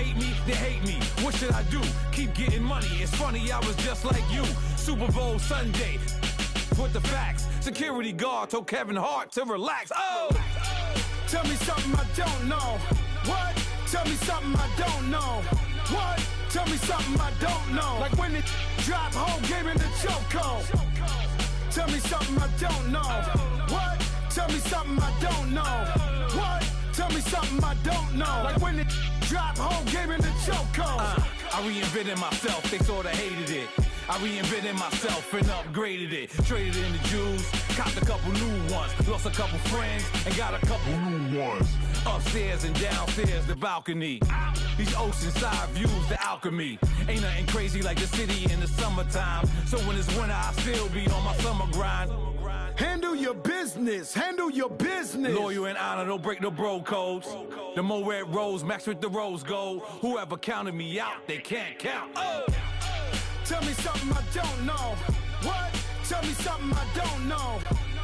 hate me, they hate me. What should I do? Keep getting money. It's funny, I was just like you. Super Bowl Sunday. With the facts. Security guard told Kevin Hart to relax. Oh! Tell me something I don't know. What? Tell me something I don't know. What? Tell me something I don't know. Like when it drop home, game in the chokehold. Tell me something I don't know. What? Tell me something I don't know. What? Tell me something I don't know. Like when it drop home, game in the chokehold. I reinvented myself, they sorta hated it. I reinvented myself and upgraded it. Traded in the Jews, copped a couple new ones. Lost a couple friends and got a couple new ones. Upstairs and downstairs, the balcony. These oceanside views, the alchemy. Ain't nothing crazy like the city in the summertime. So when it's winter, I still be on my summer grind. Handle your business, handle your business. Loyal and honor, don't break no bro codes. The more red rose, max with the rose gold. Whoever counted me out, they can't count. Oh! Tell me something I don't know. What? Tell me something I don't know.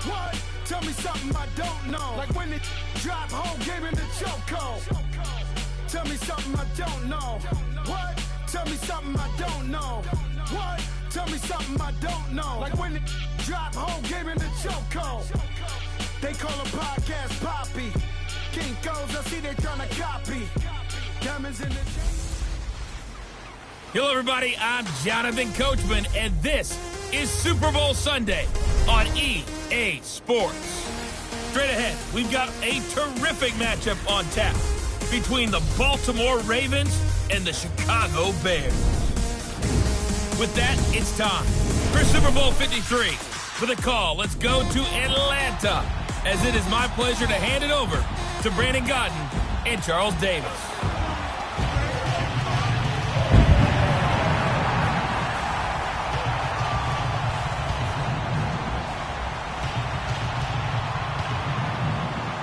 What? Tell me something I don't know. Like when it drop home, game in the chokehold. Tell me something I don't know. What? Tell me something I don't know. What? Tell me something I don't know. Like when it drop home, game in the chokehold. They call a podcast Poppy. Kinkos, I see they trying to copy. Diamonds in the Hello, everybody. I'm Jonathan Coachman, and this is Super Bowl Sunday on EA Sports. Straight ahead, we've got a terrific matchup on tap between the Baltimore Ravens and the Chicago Bears. With that, it's time for Super Bowl 53. For the call, let's go to Atlanta, as it is my pleasure to hand it over to Brandon Godden and Charles Davis.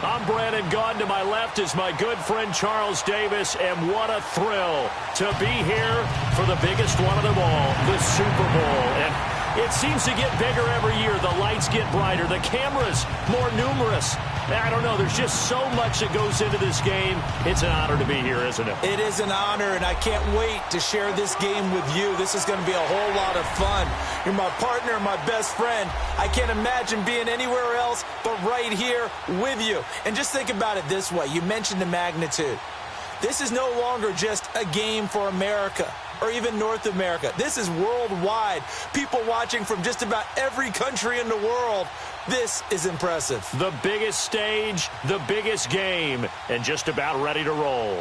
I'm Brandon Gaudin. To my left is my good friend Charles Davis, and what a thrill to be here for the biggest one of them all, the Super Bowl. And it seems to get bigger every year. The lights get brighter, the cameras more numerous. I don't know, there's just so much that goes into this game. It's an honor to be here, isn't it? It is an honor, and I can't wait to share this game with you. This is going to be a whole lot of fun. You're my partner, my best friend. I can't imagine being anywhere else but right here with you. And just think about it this way. You mentioned the magnitude. This is no longer just a game for America or even North America. This is worldwide. People watching from just about every country in the world. This is impressive. The biggest stage, the biggest game, and just about ready to roll.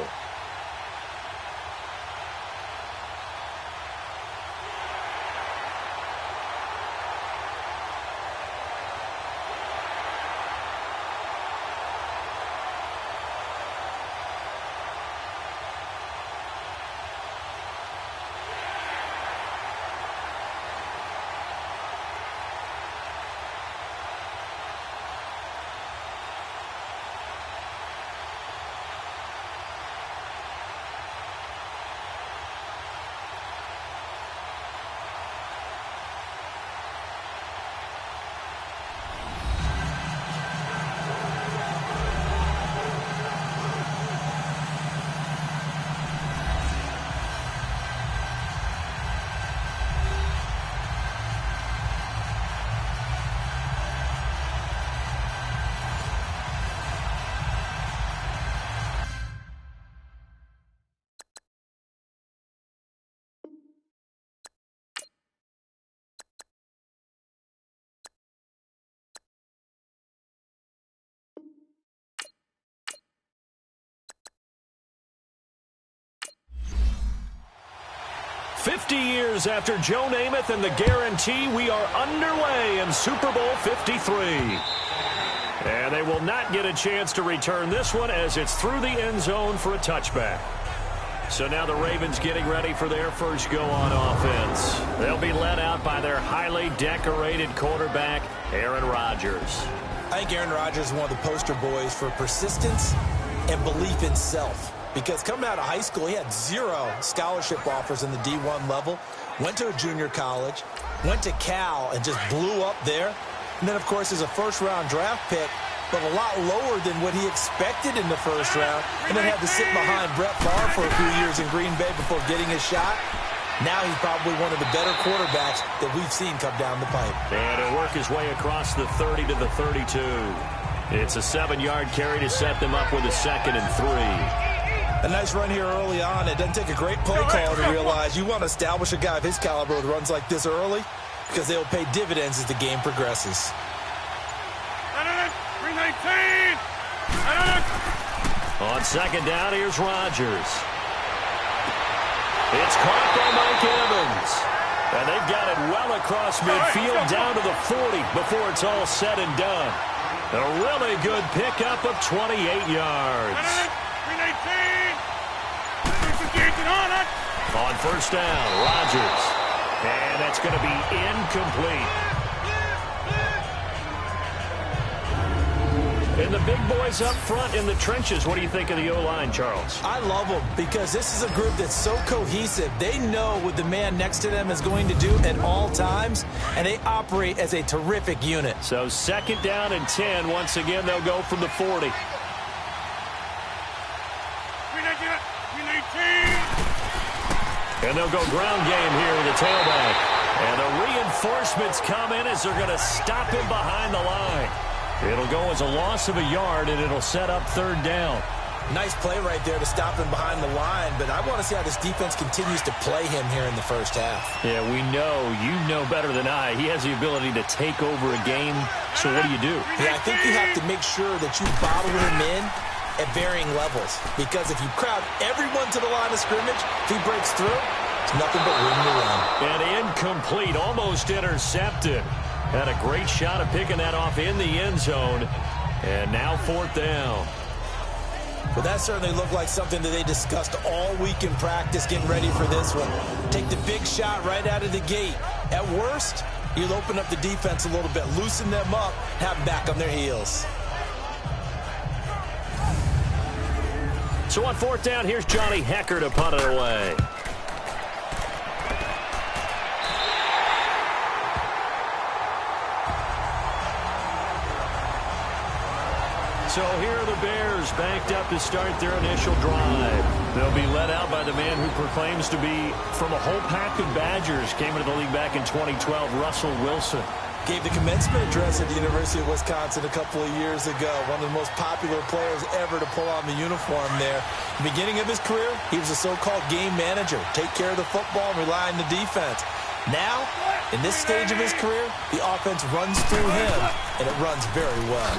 "50 years after Joe Namath and the guarantee, we are underway in Super Bowl 53. And they will not get a chance to return this one as it's through the end zone for a touchback. So now the Ravens getting ready for their first go on offense. They'll be led out by their highly decorated quarterback, Aaron Rodgers. I think Aaron Rodgers is one of the poster boys for persistence and belief in self. Because coming out of high school, he had 0 scholarship offers in the D1 level, went to a junior college, went to Cal and just blew up there. And then, of course, as a first-round draft pick, but a lot lower than what he expected in the first round, and then had to sit behind Brett Favre for a few years in Green Bay before getting his shot. Now he's probably one of the better quarterbacks that we've seen come down the pipe. And he'll work his way across the 30 to the 32. It's a 7-yard carry to set them up with a 2nd and 3. A nice run here early on. It doesn't take a great play call to realize you want to establish a guy of his caliber with runs like this early, because they'll pay dividends as the game progresses. 319! On 2nd down, here's Rodgers. It's caught by Mike Evans. And they've got it well across midfield down to the 40 before it's all said and done. A really good pickup of 28 yards. 319! On 1st down, Rodgers. And that's going to be incomplete. And the big boys up front in the trenches. What do you think of the O-line, Charles? I love them because this is a group that's so cohesive. They know what the man next to them is going to do at all times, and they operate as a terrific unit. So 2nd down and 10. Once again, they'll go from the 40. 319! And they'll go ground game here with the tailback. And the reinforcements come in as they're going to stop him behind the line. It'll go as a loss of a yard, and it'll set up 3rd down. Nice play right there to stop him behind the line, but I want to see how this defense continues to play him here in the first half. Yeah, we know. You know better than I. He has the ability to take over a game, so what do? Yeah, I think you have to make sure that you bottle him in at varying levels, because if you crowd everyone to the line of scrimmage, if he breaks through, it's nothing but room to run. And incomplete, almost intercepted. Had a great shot of picking that off in the end zone. And now 4th down. But that certainly looked like something that they discussed all week in practice getting ready for this one. Take the big shot right out of the gate. At worst, you'll open up the defense a little bit, loosen them up, have them back on their heels. So on 4th down, here's Johnny Hecker to punt it away. So here are the Bears backed up to start their initial drive. They'll be led out by the man who proclaims to be from a whole pack of Badgers. Came into the league back in 2012, Russell Wilson. Gave the commencement address at the University of Wisconsin a couple of years ago. One of the most popular players ever to pull on the uniform there. The beginning of his career, he was a so-called game manager. Take care of the football and rely on the defense. Now, in this stage of his career, the offense runs through him, and it runs very well.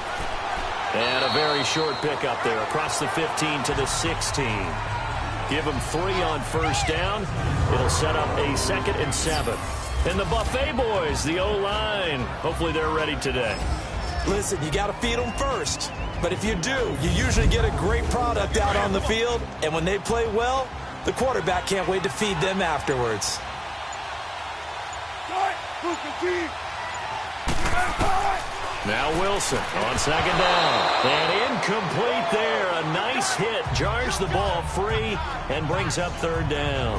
And a very short pickup there across the 15 to the 16. Give them 3 on 1st down. It'll set up a 2nd and 7. And the Buffet boys, the O-line, hopefully they're ready today. Listen, you got to feed them first. But if you do, you usually get a great product out on the field. And when they play well, the quarterback can't wait to feed them afterwards. Now Wilson on 2nd down. And incomplete there. A nice hit. Jars the ball free and brings up 3rd down.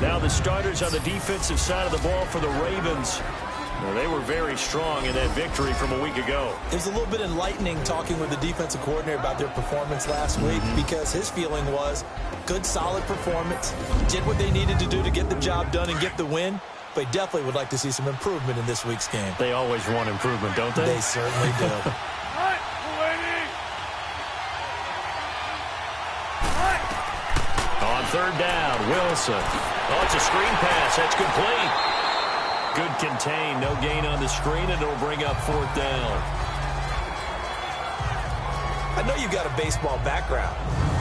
Now the starters on the defensive side of the ball for the Ravens. Well, they were very strong in that victory from a week ago. It was a little bit enlightening talking with the defensive coordinator about their performance last week, because his feeling was good, solid performance. Did what they needed to do to get the job done and get the win. But definitely would like to see some improvement in this week's game. They always want improvement, don't they? They certainly do. On 3rd down, Wilson. Oh, it's a screen pass. That's complete. Good contain. No gain on the screen, and it'll bring up 4th down. I know you've got a baseball background,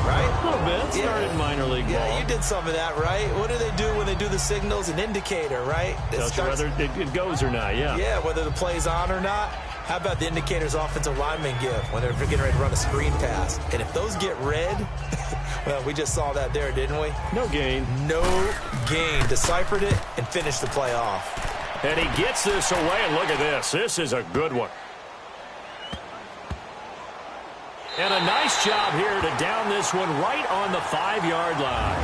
right? A little bit. Started minor league ball. Yeah, you did some of that, right? What do they do when they do the signals? An indicator, right? Tells you whether it goes or not, yeah. Yeah, whether the play's on or not. How about the indicators offensive linemen give when they're getting ready to run a screen pass? And if those get red, well, we just saw that there, didn't we? No gain. No gain. Deciphered it and finished the play off. And he gets this away, and look at this. This is a good one. And a nice job here to down this one right on the 5-yard line.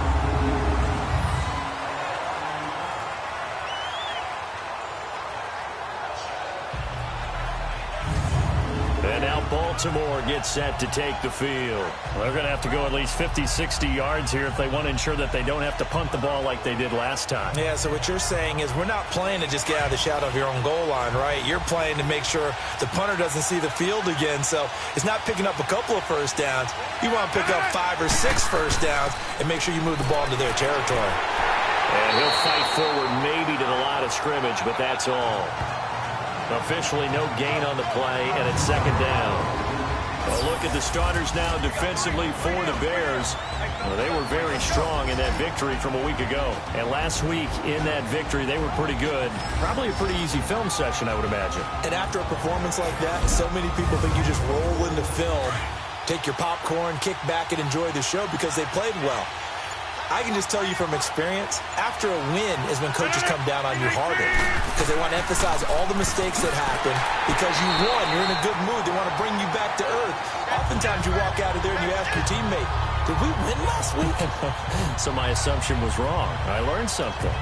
And now Baltimore gets set to take the field. Well, they're going to have to go at least 50, 60 yards here if they want to ensure that they don't have to punt the ball like they did last time. Yeah, so what you're saying is we're not playing to just get out of the shadow of your own goal line, right? You're playing to make sure the punter doesn't see the field again. So it's not picking up a couple of first downs. You want to pick up 5 or 6 first downs and make sure you move the ball into their territory. And he'll fight forward maybe to the line of scrimmage, but that's all. Officially no gain on the play, and it's second down. A look at the starters now defensively for the Bears. Well, they were very strong in that victory from a week ago. And last week in that victory, they were pretty good. Probably a pretty easy film session, I would imagine. And after a performance like that, so many people think you just roll into film, take your popcorn, kick back, and enjoy the show because they played well. I can just tell you from experience, after a win is when coaches come down on you harder because they want to emphasize all the mistakes that happened because you won. You're in a good mood. They want to bring you back to earth. Oftentimes you walk out of there and you ask your teammate, did we win last week? So my assumption was wrong. I learned something.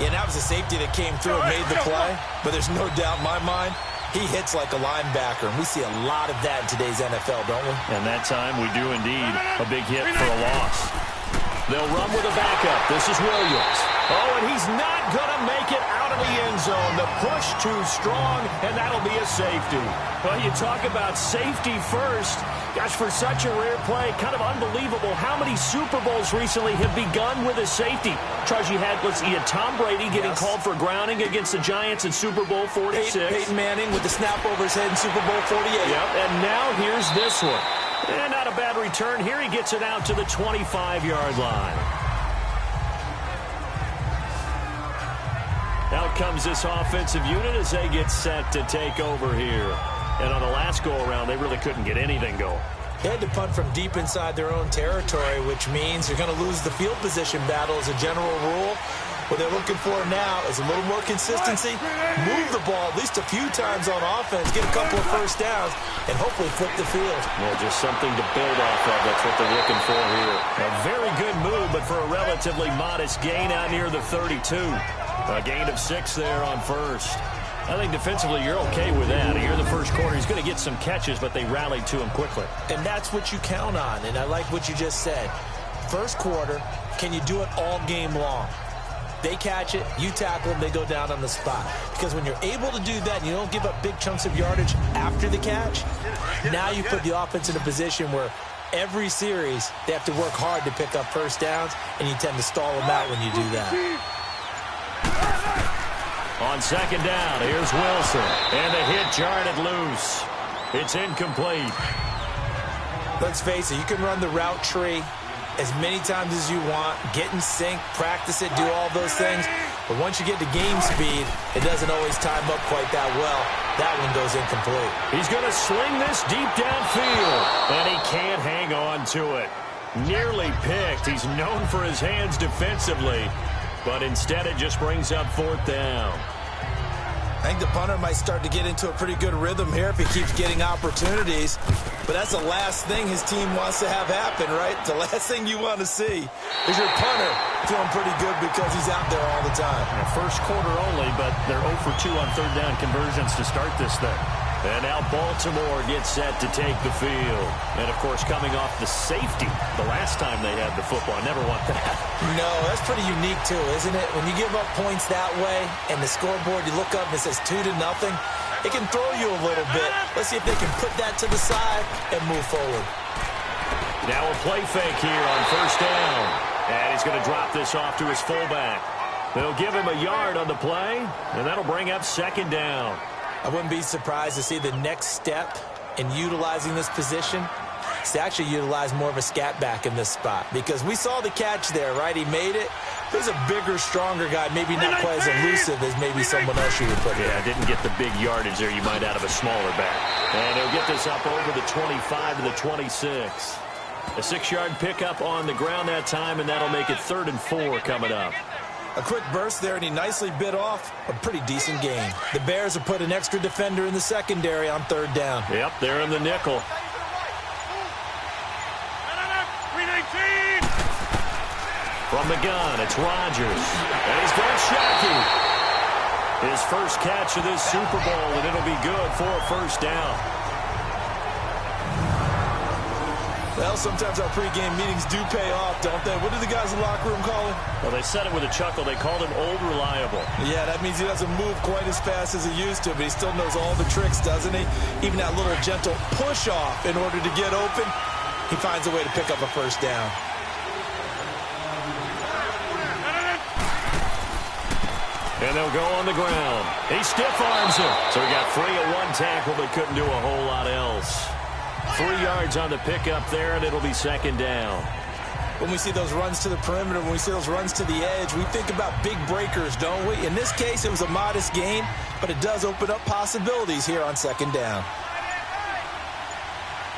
Yeah, and that was a safety that came through and made the play, but there's no doubt in my mind, he hits like a linebacker, and we see a lot of that in today's NFL, don't we? And that time we do indeed. A big hit for a loss. They'll run with a backup. This is Williams. Oh, and he's not going to make it out of the end zone. The push too strong, and that'll be a safety. Well, you talk about safety first. Gosh, for such a rare play, kind of unbelievable how many Super Bowls recently have begun with a safety. Charles, you had Tom Brady getting called for grounding against the Giants in Super Bowl 46. Peyton Manning with the snap over his head in Super Bowl 48. Yep, and now here's this one. And not a bad return. Here he gets it out to the 25-yard line. Out comes this offensive unit as they get set to take over here. And on the last go-around, they really couldn't get anything going. They had to punt from deep inside their own territory, which means you're going to lose the field position battle as a general rule. What they're looking for now is a little more consistency, move the ball at least a few times on offense, get a couple of first downs, and hopefully flip the field. Well, just something to build off of. That's what they're looking for here. A very good move, but for a relatively modest gain out near the 32. A gain of 6 there on first. I think defensively you're okay with that. Here in the first quarter, he's going to get some catches, but they rallied to him quickly. And that's what you count on, and I like what you just said. First quarter, can you do it all game long? They catch it, you tackle them, they go down on the spot. Because when you're able to do that and you don't give up big chunks of yardage after the catch, now you put the offense in a position where every series they have to work hard to pick up first downs, and you tend to stall them out when you do that. On second down, here's Wilson. And the hit jarred it loose. It's incomplete. Let's face it, you can run the route tree as many times as you want, get in sync, practice it, do all those things. But once you get to game speed, it doesn't always time up quite that well. That one goes incomplete. He's going to sling this deep downfield, and he can't hang on to it. Nearly picked. He's known for his hands defensively, but instead it just brings up fourth down. I think the punter might start to get into a pretty good rhythm here if he keeps getting opportunities. But that's the last thing his team wants to have happen, right? The last thing you want to see is your punter feeling pretty good because he's out there all the time. First quarter only, but they're 0 for 2 on third down conversions to start this thing. And now Baltimore gets set to take the field. And, of course, coming off the safety the last time they had the football. I never want that. No, that's pretty unique, too, isn't it? When you give up points that way and the scoreboard, you look up and it says 2-0, it can throw you a little bit. Let's see if they can put that to the side and move forward. Now a play fake here on first down. And he's going to drop this off to his fullback. They'll give him a yard on the play, and that'll bring up second down. I wouldn't be surprised to see the next step in utilizing this position is to actually utilize more of a scat back in this spot. Because we saw the catch there, right? He made it. There's a bigger, stronger guy, maybe not quite as elusive as maybe someone else you would put in. Yeah, didn't get the big yardage there you might out of a smaller back. And he'll get this up over the 25 to the 26. A 6-yard pickup on the ground that time, and that'll make it 3rd and 4 coming up. A quick burst there, and he nicely bit off a pretty decent gain. The Bears have put an extra defender in the secondary on third down. Yep, they're in the nickel. From the gun, it's Rodgers. And he's got Shockey. His first catch of this Super Bowl, and it'll be good for a first down. Well, sometimes our pregame meetings do pay off, don't they? What do the guys in the locker room call him? Well, they said it with a chuckle. They called him Old Reliable. Yeah, that means he doesn't move quite as fast as he used to, but he still knows all the tricks, doesn't he? Even that little gentle push-off in order to get open, he finds a way to pick up a first down. And they'll go on the ground. He stiff arms him. So he got free of one tackle, but couldn't do a whole lot else. 3 yards on the pickup there, and it'll be second down. When we see those runs to the perimeter, when we see those runs to the edge, we think about big breakers, don't we? In this case, it was a modest gain, but it does open up possibilities here on second down.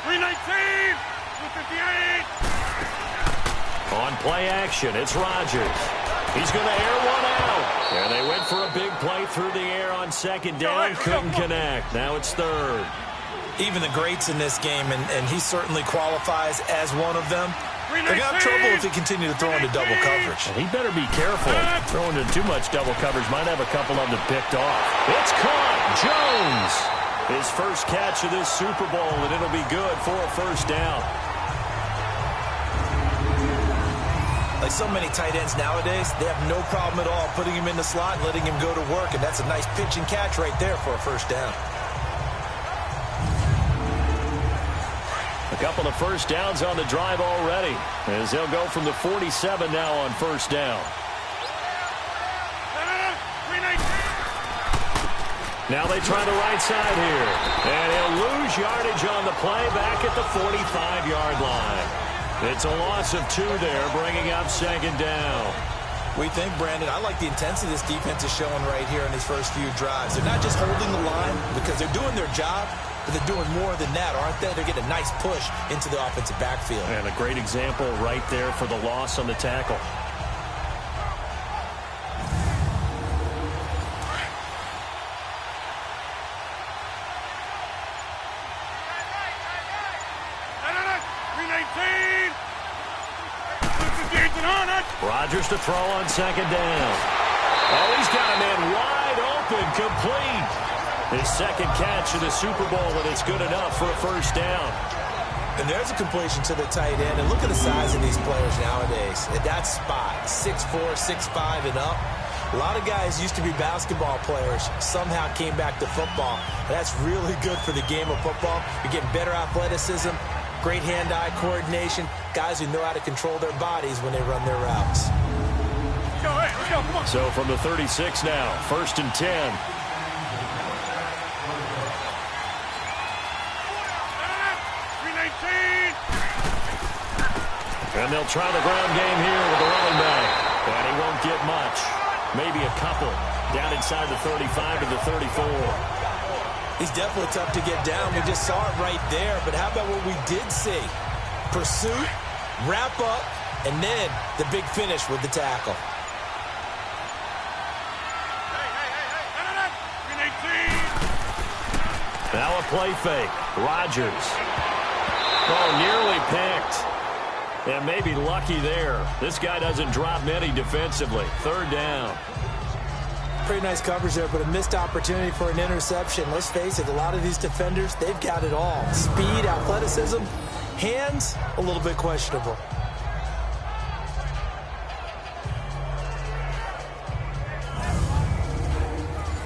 319, 258. On play action, it's Rodgers. He's going to air one out. And they went for a big play through the air on second down. Couldn't connect. Now it's third. Even the greats in this game, and he certainly qualifies as one of them, they're going to have trouble if they continue to throw into double coverage. And he better be careful. Throwing into too much double coverage might have a couple of them picked off. It's caught. Jones. His first catch of this Super Bowl, and it'll be good for a first down. Like so many tight ends nowadays, they have no problem at all putting him in the slot and letting him go to work, and that's a nice pitch and catch right there for a first down. A couple of first downs on the drive already, as they'll go from the 47 now on first down. Now they try the right side here, and he'll lose yardage on the play back at the 45-yard line. It's a loss of 2 there, bringing up second down. We think, Brandon, I like the intensity this defense is showing right here in these first few drives. They're not just holding the line because they're doing their job, but they're doing more than that, aren't they? They're getting a nice push into the offensive backfield. And a great example right there for the loss on the tackle. Rodgers to throw on second down. Oh, he's got a man wide open, complete. His second catch of the Super Bowl, and it's good enough for a first down. And there's a completion to the tight end. And look at the size of these players nowadays. At that spot, 6'4", 6'5", and up. A lot of guys used to be basketball players, somehow came back to football. And that's really good for the game of football. You're getting better athleticism, great hand-eye coordination, guys who know how to control their bodies when they run their routes. Let's go, come on. So from the 36 now, 1st and 10. And they'll try the ground game here with the running back. And he won't get much. Maybe a couple. Down inside the 35 to the 34. He's definitely tough to get down. We just saw it right there. But how about what we did see? Pursuit, wrap up, and then the big finish with the tackle. Now a play fake. Rodgers. Oh, nearly picked. And maybe lucky there. This guy doesn't drop many defensively. 3rd down. Pretty nice coverage there, but a missed opportunity for an interception. Let's face it, a lot of these defenders, they've got it all. Speed, athleticism, hands, a little bit questionable.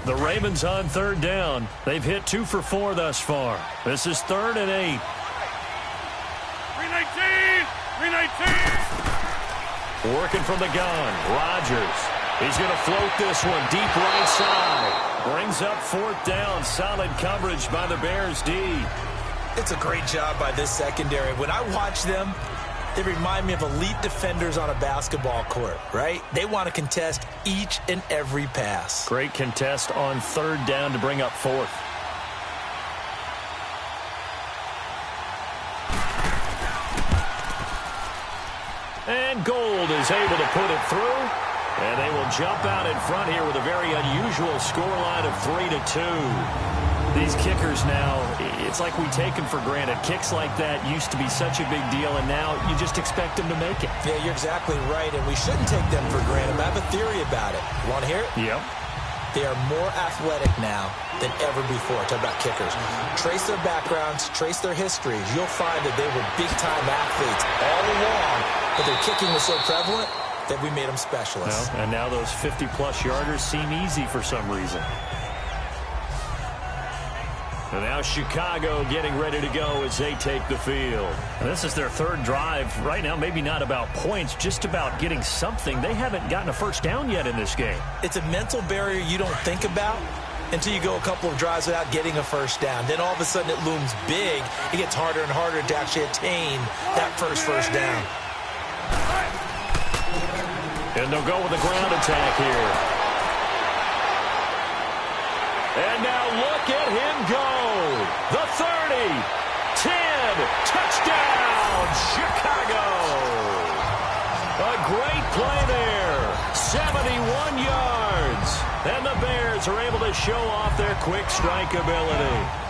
The Ravens on 3rd down. They've hit 2 for 4 thus far. This is 3rd and 8. 319. Working from the gun. Rodgers. He's going to float this one deep right side. Brings up 4th down. Solid coverage by the Bears D. It's a great job by this secondary. When I watch them, they remind me of elite defenders on a basketball court, right? They want to contest each and every pass. Great contest on 3rd down to bring up 4th. And Gold is able to put it through. And they will jump out in front here with a very unusual scoreline of 3-2. These kickers now, it's like we take them for granted. Kicks like that used to be such a big deal, and now you just expect them to make it. Yeah, you're exactly right, and we shouldn't take them for granted. I have a theory about it. You want to hear it? Yep. They are more athletic now than ever before. Talk about kickers. Trace their backgrounds, trace their histories. You'll find that they were big-time athletes all along, but their kicking was so prevalent that we made them specialists. Well, and now those 50-plus yarders seem easy for some reason. And now Chicago getting ready to go as they take the field. And this is their third drive. Right now, maybe not about points, just about getting something. They haven't gotten a first down yet in this game. It's a mental barrier you don't think about until you go a couple of drives without getting a first down. Then all of a sudden it looms big. It gets harder and harder to actually attain that first down. And they'll go with a ground attack here. And now look at him go. The 30, 10, touchdown, Chicago. A great play there, 71 yards. And the Bears are able to show off their quick strike ability.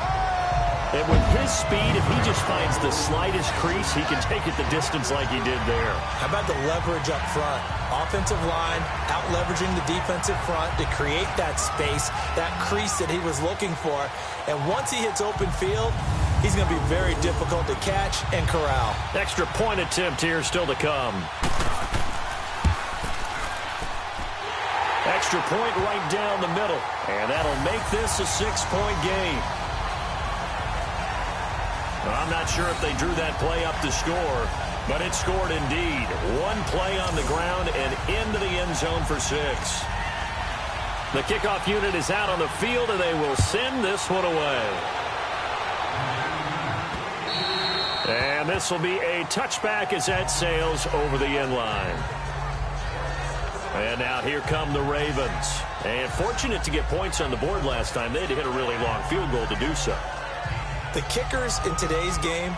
And with his speed, if he just finds the slightest crease, he can take it the distance like he did there. How about the leverage up front? Offensive line out-leveraging the defensive front to create that space, that crease that he was looking for. And once he hits open field, he's going to be very difficult to catch and corral. Extra point attempt here still to come. Extra point right down the middle. And that'll make this a 6-point game. I'm not sure if they drew that play up to score, but it scored indeed. One play on the ground and into the end zone for 6. The kickoff unit is out on the field, and they will send this one away. And this will be a touchback as that sails over the end line. And now here come the Ravens. And fortunate to get points on the board last time. They had to hit a really long field goal to do so. The kickers in today's game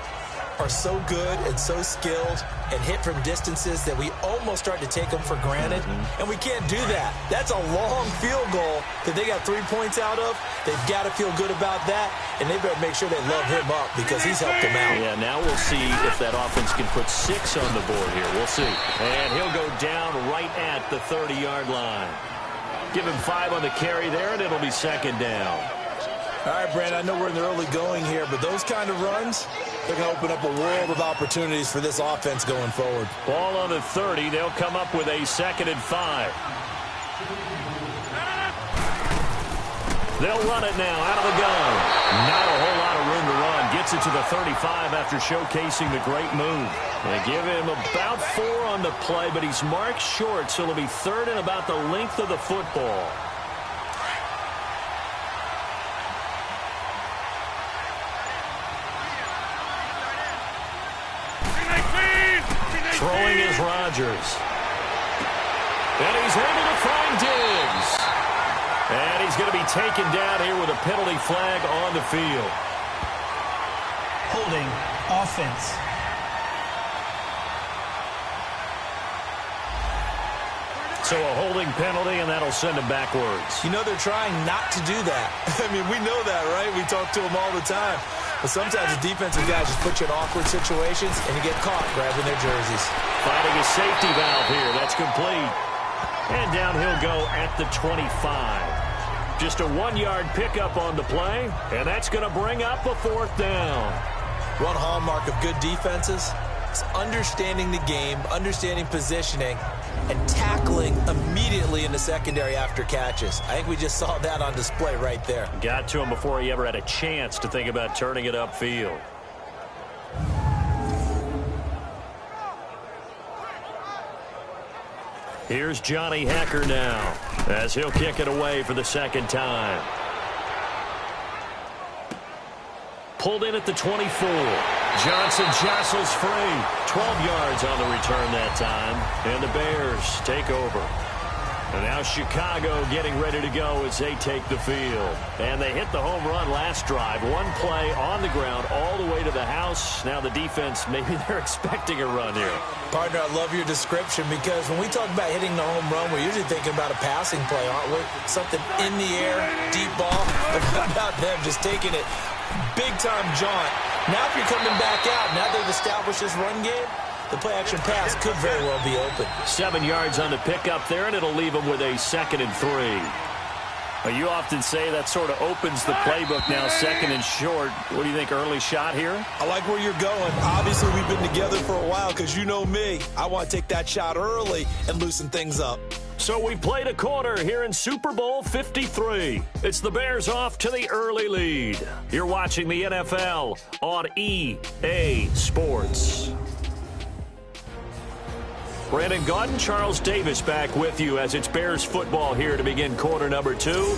are so good and so skilled and hit from distances that we almost start to take them for granted, and we can't do that. That's a long field goal that they got 3 points out of. They've got to feel good about that, and they better make sure they love him up because he's helped them out. Yeah, now we'll see if that offense can put 6 on the board here. We'll see. And he'll go down right at the 30-yard line. Give him 5 on the carry there, and it'll be second down. All right, Brandon, I know we're in the early going here, but those kind of runs, they're going to open up a world of opportunities for this offense going forward. Ball on the 30. They'll come up with a 2nd and 5. They'll run it now out of the gun. Not a whole lot of room to run. Gets it to the 35 after showcasing the great move. They give him about 4 on the play, but he's marked short, so it'll be 3rd and about the length of the football. Throwing is Rodgers. And he's able to find Diggs. And he's going to be taken down here with a penalty flag on the field. Holding offense. So a holding penalty, and that'll send him backwards. You know they're trying not to do that. I mean, we know that, right? We talk to them all the time. But sometimes the defensive guys just put you in awkward situations, and you get caught grabbing their jerseys. Finding a safety valve here. That's complete. And down he'll go at the 25. Just a 1-yard pickup on the play, and that's going to bring up a 4th down. One hallmark of good defenses is understanding the game, understanding positioning, and tackling immediately in the secondary after catches. I think we just saw that on display right there. Got to him before he ever had a chance to think about turning it upfield. Here's Johnny Hecker now as he'll kick it away for the 2nd time. Pulled in at the 24. Johnson jostles free. 12 yards on the return that time. And the Bears take over. And now Chicago getting ready to go as they take the field. And they hit the home run last drive. 1 play on the ground all the way to the house. Now the defense, maybe they're expecting a run here. Partner, I love your description because when we talk about hitting the home run, we're usually thinking about a passing play, aren't we? Something in the air, deep ball. But how about them just taking it big-time jaunt? Now if you're coming back out, now they've established this run game, the play-action pass could very well be open. 7 yards on the pickup there, and it'll leave them with a 2nd and 3. Well, you often say that sort of opens the playbook now, second and short. What do you think, early shot here? I like where you're going. Obviously, we've been together for a while because you know me. I want to take that shot early and loosen things up. So we've played a quarter here in Super Bowl 53. It's the Bears off to the early lead. You're watching the NFL on EA Sports. Brandon Gaudin, Charles Davis back with you as it's Bears football here to begin quarter number 2.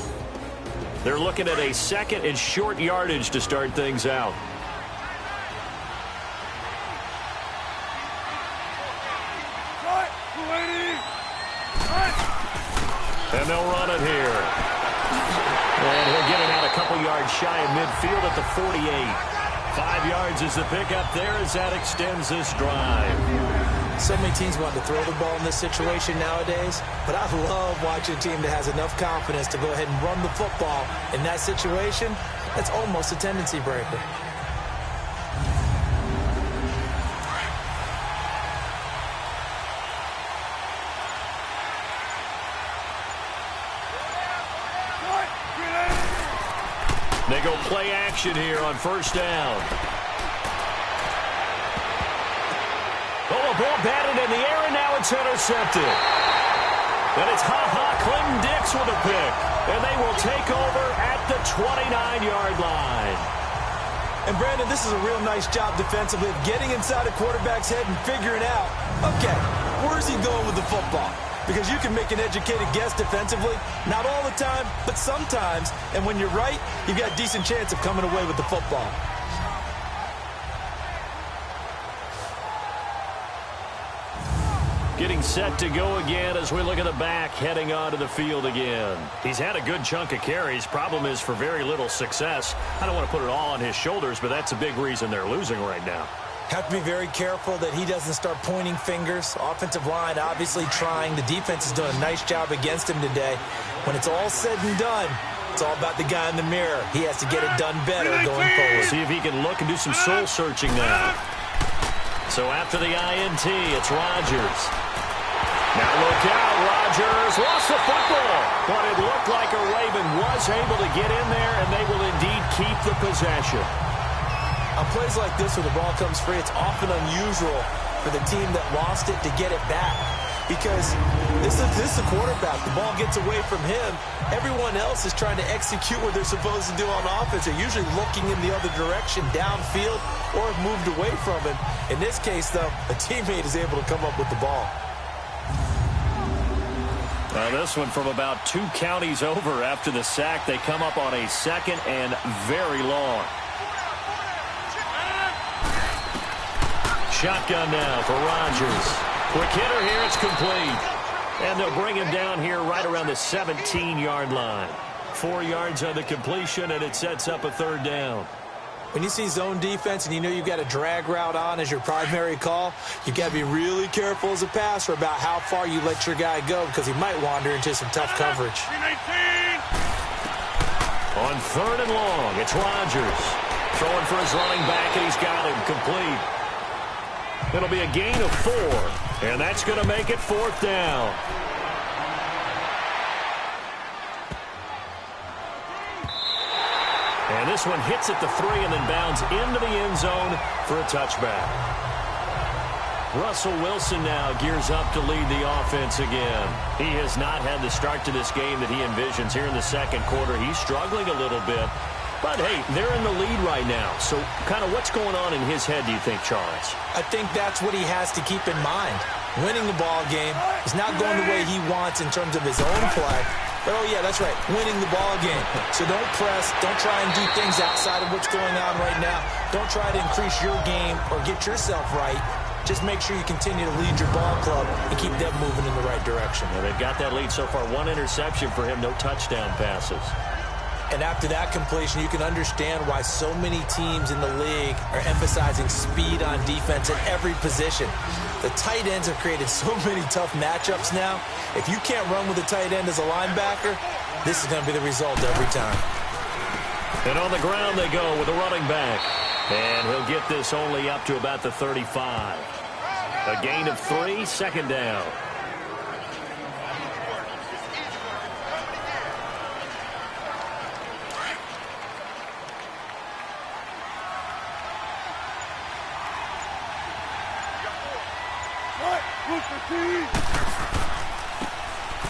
They're looking at a second and short yardage to start things out. And they'll run it here. And he'll get it out a couple yards shy of midfield at the 48. 5 yards is the pickup there as that extends this drive. So many teams want to throw the ball in this situation nowadays, but I love watching a team that has enough confidence to go ahead and run the football. In that situation, that's almost a tendency breaker. They go play action here on first down. Oh, a ball batted in the air, and now it's intercepted. And it's Clinton Dix with a pick. And they will take over at the 29-yard line. And, Brandon, this is a real nice job defensively of getting inside a quarterback's head and figuring out, okay, where's he going with the football? Because you can make an educated guess defensively, not all the time, but sometimes. And when you're right, you've got a decent chance of coming away with the football. Getting set to go again as we look at the back heading onto the field again. He's had a good chunk of carries. Problem is for very little success. I don't want to put it all on his shoulders, but that's a big reason they're losing right now. Have to be very careful that he doesn't start pointing fingers. Offensive line obviously trying. The defense is doing a nice job against him today. When it's all said and done, it's all about the guy in the mirror. He has to get it done better going forward. See if he can look and do some soul searching now. So after the INT, it's Rodgers. Now look out, Rodgers lost the football. But it looked like a Raven was able to get in there, and they will indeed keep the possession. On plays like this where the ball comes free, it's often unusual for the team that lost it to get it back. Because this is the quarterback. The ball gets away from him. Everyone else is trying to execute what they're supposed to do on offense. They're usually looking in the other direction, downfield, or have moved away from him. In this case, though, a teammate is able to come up with the ball. Well, this one from about 2 counties over after the sack. They come up on a second and very long. Shotgun now for Rodgers. Quick hitter here, it's complete. And they'll bring him down here right around the 17-yard line. 4 yards on the completion, and it sets up a third down. When you see zone defense and you know you've got a drag route on as your primary call, you've got to be really careful as a passer about how far you let your guy go because he might wander into some tough coverage. On third and long, it's Rodgers. Throwing for his running back, and he's got him complete. It'll be a gain of 4, and that's going to make it 4th down. And this one hits at the 3 and then bounds into the end zone for a touchback. Russell Wilson now gears up to lead the offense again. He has not had the start to this game that he envisions here in the second quarter. He's struggling a little bit. But, hey, they're in the lead right now. So kind of what's going on in his head, do you think, Charles? I think that's what he has to keep in mind. Winning the ball game is not going the way he wants in terms of his own play. But, oh, yeah, that's right, winning the ball game. So don't press. Don't try and do things outside of what's going on right now. Don't try to increase your game or get yourself right. Just make sure you continue to lead your ball club and keep them moving in the right direction. Well, they've got that lead so far. 1 interception for him, no touchdown passes. And after that completion, you can understand why so many teams in the league are emphasizing speed on defense at every position. The tight ends have created so many tough matchups now. If you can't run with a tight end as a linebacker, this is going to be the result every time. And on the ground they go with a running back. And he'll get this only up to about the 35. A gain of 3, 2nd down.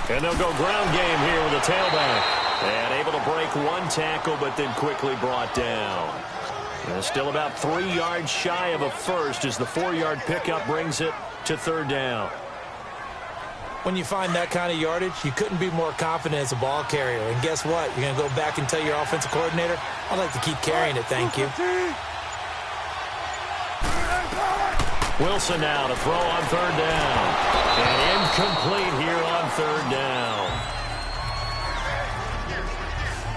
And they'll go ground game here with a tailback. And able to break one tackle, but then quickly brought down. And still about 3 yards shy of a first as the 4-yard pickup brings it to third down. When you find that kind of yardage, you couldn't be more confident as a ball carrier. And guess what? You're going to go back and tell your offensive coordinator, I'd like to keep carrying it, thank you. Wilson now to throw on third down. And incomplete here on third down.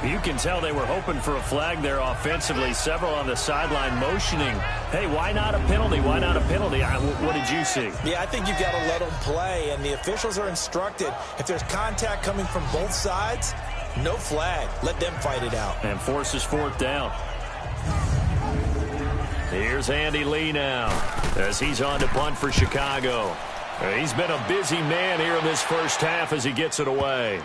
You can tell they were hoping for a flag there offensively. Several on the sideline motioning. Hey, why not a penalty? Why not a penalty? What did you see? Yeah, I think you've got to let them play, and the officials are instructed. If there's contact coming from both sides, no flag. Let them fight it out. And forces fourth down. Here's Andy Lee now as he's on to punt for Chicago. He's been a busy man here in this first half as he gets it away.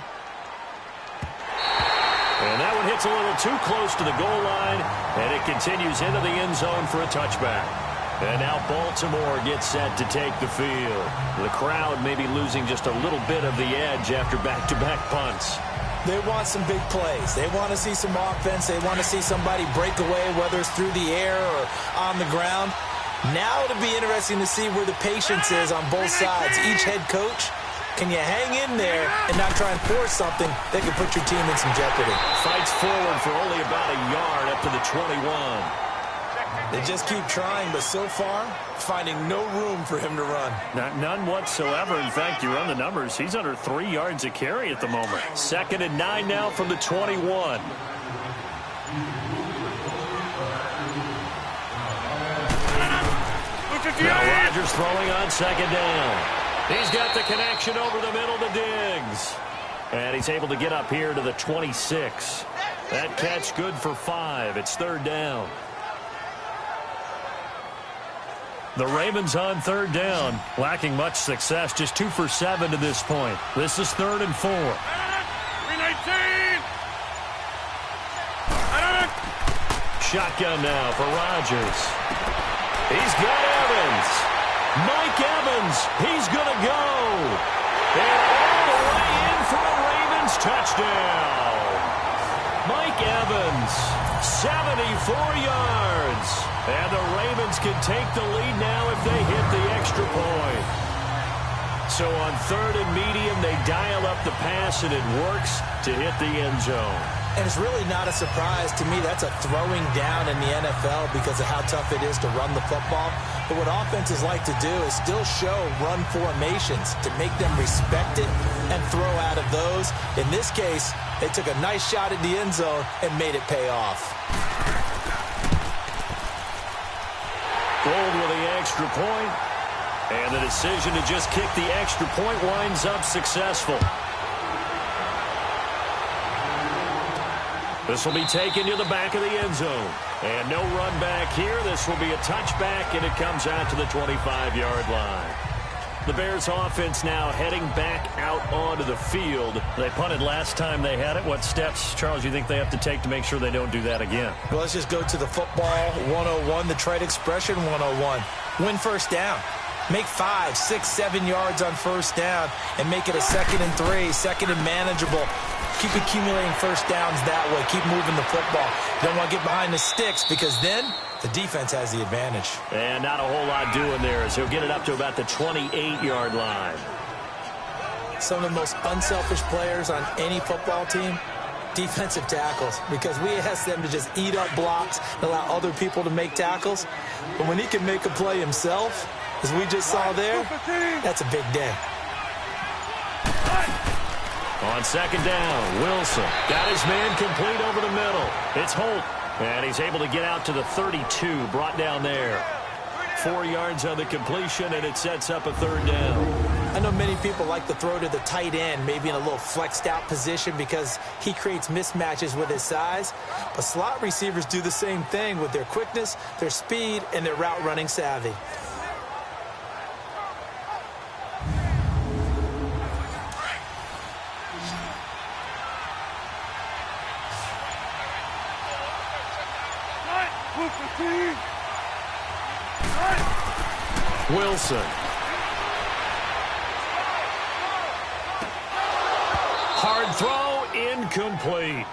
And that one hits a little too close to the goal line, and it continues into the end zone for a touchback. And now Baltimore gets set to take the field. The crowd may be losing just a little bit of the edge after back-to-back punts. They want some big plays. They want to see some offense. They want to see somebody break away, whether it's through the air or on the ground. Now it'll be interesting to see where the patience is on both sides. Each head coach, can you hang in there and not try and force something that could put your team in some jeopardy? Fights forward for only about a yard up to the 21. They just keep trying, but so far, finding no room for him to run. None whatsoever. In fact, you run the numbers. He's under 3 yards a carry at the moment. 2nd and 9 now from the 21. Now Rodgers throwing on 2nd down. He's got the connection over the middle to Diggs. And he's able to get up here to the 26. That catch good for 5. It's 3rd down. The Ravens on 3rd down, lacking much success, just 2 for 7 to this point. This is 3rd and 4. 319. Shotgun now for Rodgers. He's got Evans. Mike Evans, he's going to go. And all the way in for a Ravens touchdown. Mike Evans, 74 yards. And the Ravens can take the lead now if they hit the extra point. So on 3rd and medium, they dial up the pass, and it works to hit the end zone. And it's really not a surprise to me. That's a throwing down in the NFL because of how tough it is to run the football. But what offenses like to do is still show run formations to make them respect it and throw out of those. In this case, they took a nice shot at the end zone and made it pay off. Gold with the extra point. And the decision to just kick the extra point winds up successful. This will be taken to the back of the end zone. And no run back here. This will be a touchback, and it comes out to the 25-yard line. The Bears offense now heading back out onto the field. They punted last time they had it. What steps, Charles, you think they have to take to make sure they don't do that again? Well, let's just go to the football 101, the trade expression 101. Win first down. Make 5, 6, 7 yards on first down and make it a 2nd and 3, 2nd and manageable. Keep accumulating first downs that way. Keep moving the football. You don't want to get behind the sticks because then the defense has the advantage. And not a whole lot doing there as he'll get it up to about the 28-yard line. Some of the most unselfish players on any football team, defensive tackles, because we ask them to just eat up blocks and allow other people to make tackles. But when he can make a play himself, as we just saw there, that's a big day. On 2nd down, Wilson got his man complete over the middle. It's Holt, and he's able to get out to the 32, brought down there. 4 yards on the completion, and it sets up a 3rd down. I know many people like to throw to the tight end, maybe in a little flexed out position because he creates mismatches with his size. But slot receivers do the same thing with their quickness, their speed, and their route running savvy. Wilson. throw incomplete.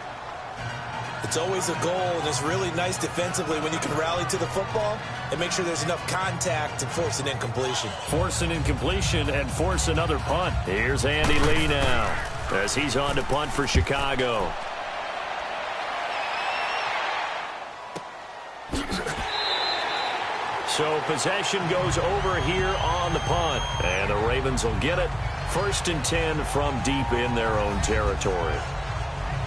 It's always a goal, and it's really nice defensively when you can rally to the football and make sure there's enough contact to force an incompletion. Force an incompletion and force another punt. Here's Andy Lee now as he's on to punt for Chicago. So possession goes over here on the punt, and the Ravens will get it. 1st and 10 from deep in their own territory.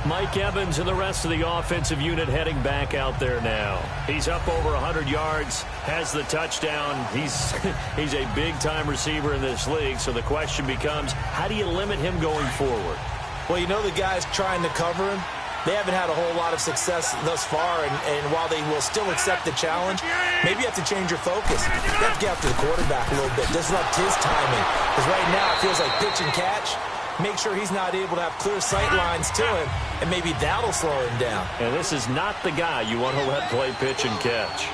Mike Evans and the rest of the offensive unit heading back out there now. He's up over 100 yards, has the touchdown. He's a big-time receiver in this league, so the question becomes, how do you limit him going forward? Well, you know the guys trying to cover him, they haven't had a whole lot of success thus far, and while they will still accept the challenge, maybe you have to change your focus. You have to get after the quarterback a little bit, disrupt his timing, because right now it feels like pitch and catch. Make sure he's not able to have clear sight lines to him, and maybe that'll slow him down. And this is not the guy you want to let play pitch and catch.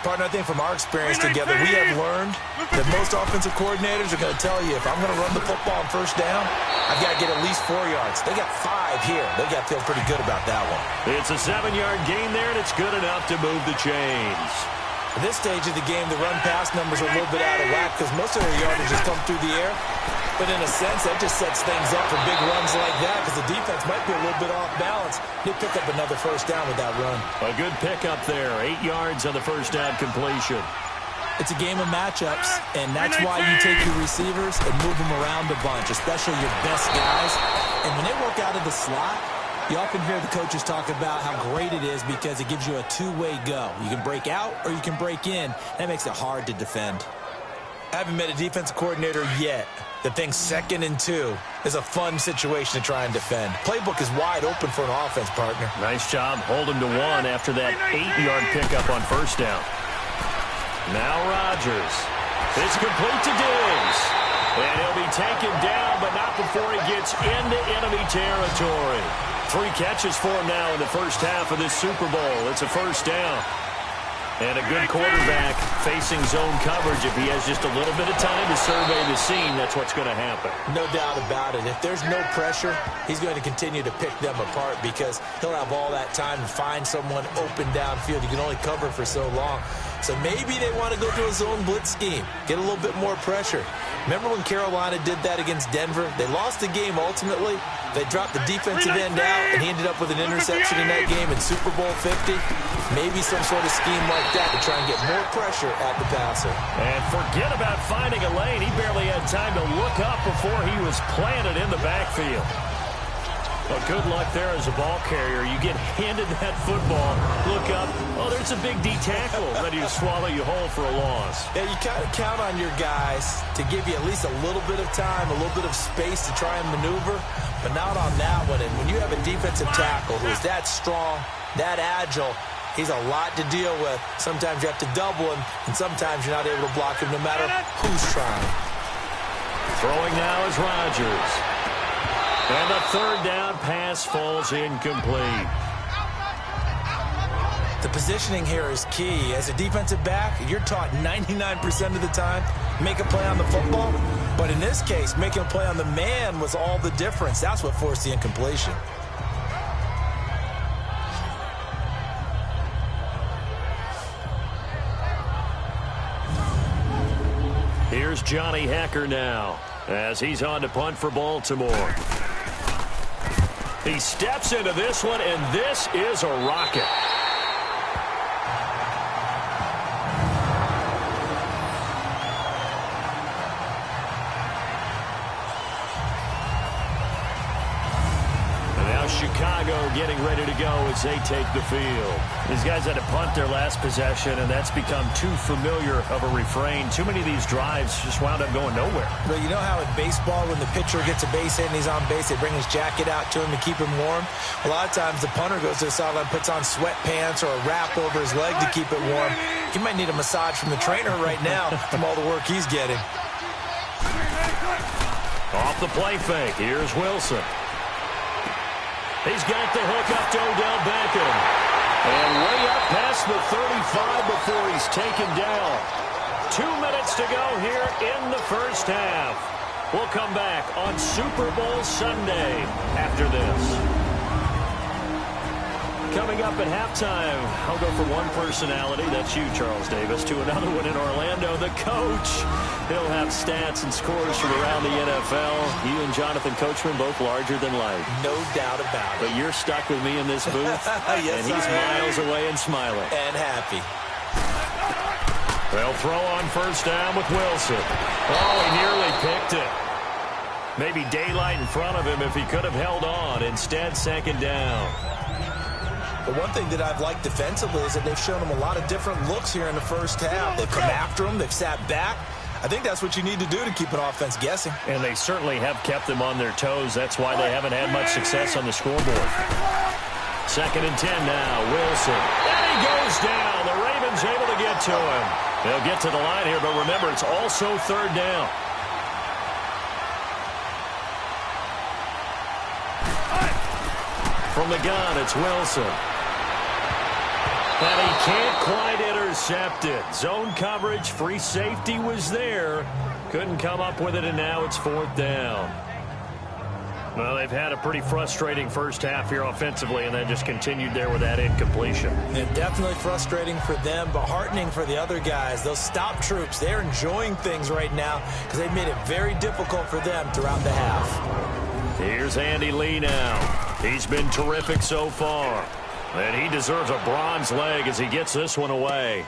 Partner, I think from our experience together, we have learned that most offensive coordinators are going to tell you, if I'm going to run the football on 1st down, I've got to get at least 4 yards. They got 5 here. They got to feel pretty good about that one. It's a 7-yard gain there, and it's good enough to move the chains. At this stage of the game, the run-pass numbers are a little bit out of whack because most of their yardage has come through the air. But in a sense, that just sets things up for big runs like that because the defense might be a little bit off balance. They pick up another 1st down with that run. A good pickup there. 8 yards on the 1st down completion. It's a game of matchups, and that's why you take your receivers and move them around a bunch, especially your best guys. And when they work out of the slot, you often hear the coaches talk about how great it is because it gives you a two-way go. You can break out or you can break in. That makes it hard to defend. I haven't met a defensive coordinator yet that thinks 2nd and 2 is a fun situation to try and defend. Playbook is wide open for an offense, partner. Nice job holding to 1 after that 8-yard pickup on 1st down. Now Rodgers. It's complete to Diggs. And he'll be taken down, but not before he gets into enemy territory. 3 catches for him now in the 1st half of this Super Bowl. It's a 1st down. And a good quarterback facing zone coverage. If he has just a little bit of time to survey the scene, that's what's going to happen. No doubt about it. If there's no pressure, he's going to continue to pick them apart because he'll have all that time to find someone open downfield. You can only cover for so long. So maybe they want to go to a zone blitz scheme, get a little bit more pressure. Remember when Carolina did that against Denver? They lost the game ultimately. They dropped the defensive end out, and he ended up with an interception in that game in Super Bowl 50. Maybe some sort of scheme like that to try and get more pressure at the passer. And forget about finding a lane. He barely had time to look up before he was planted in the backfield. Well, good luck there as a ball carrier. You get handed that football, look up, oh, there's a big D tackle ready to swallow you whole for a loss. Yeah, you kind of count on your guys to give you at least a little bit of time, a little bit of space to try and maneuver, but not on that one. And when you have a defensive tackle who is that strong, that agile, he's a lot to deal with. Sometimes you have to double him, and sometimes you're not able to block him no matter who's trying. Throwing now is Rodgers. And the 3rd down pass falls incomplete. The positioning here is key. As a defensive back, you're taught 99% of the time, make a play on the football. But in this case, making a play on the man was all the difference. That's what forced the incompletion. Here's Johnny Hekker now as he's on to punt for Baltimore. He steps into this one, and this is a rocket. Chicago getting ready to go as they take the field. These guys had to punt their last possession, and that's become too familiar of a refrain. Too many of these drives just wound up going nowhere. Well, you know how in baseball, when the pitcher gets a base hit and he's on base, they bring his jacket out to him to keep him warm? A lot of times the punter goes to the sideline, puts on sweatpants or a wrap over his leg to keep it warm. He might need a massage from the trainer right now from all the work he's getting. Off the play fake, here's Wilson. He's got the hook up to Odell Beckham. And way up past the 35 before he's taken down. 2 minutes to go here in the 1st half. We'll come back on Super Bowl Sunday after this. Coming up at halftime, I'll go from one personality, that's you, Charles Davis, to another one in Orlando, the coach. He'll have stats and scores from around the NFL. You and Jonathan Coachman, both larger than life. No doubt about it. But you're stuck with me in this booth, yes, and he's miles away and smiling. And happy. They'll throw on first down with Wilson. Oh, he nearly picked it. Maybe daylight in front of him if he could have held on. Instead, second down. The one thing that I've liked defensively is that they've shown him a lot of different looks here in the first half. They've come after him. They've sat back. I think that's what you need to do to keep an offense guessing. And they certainly have kept them on their toes. That's why they haven't had much success on the scoreboard. Second and 10 now. Wilson. And he goes down. The Ravens able to get to him. They'll get to the line here, but remember, it's also third down. From the gun, it's Wilson. And he can't quite intercept it. Zone coverage, free safety was there. Couldn't come up with it, and now it's fourth down. Well, they've had a pretty frustrating first half here offensively, and then just continued there with that incompletion. And definitely frustrating for them, but heartening for the other guys. Those stop troops, they're enjoying things right now because they've made it very difficult for them throughout the half. Here's Andy Lee now. He's been terrific so far. And he deserves a bronze leg as he gets this one away.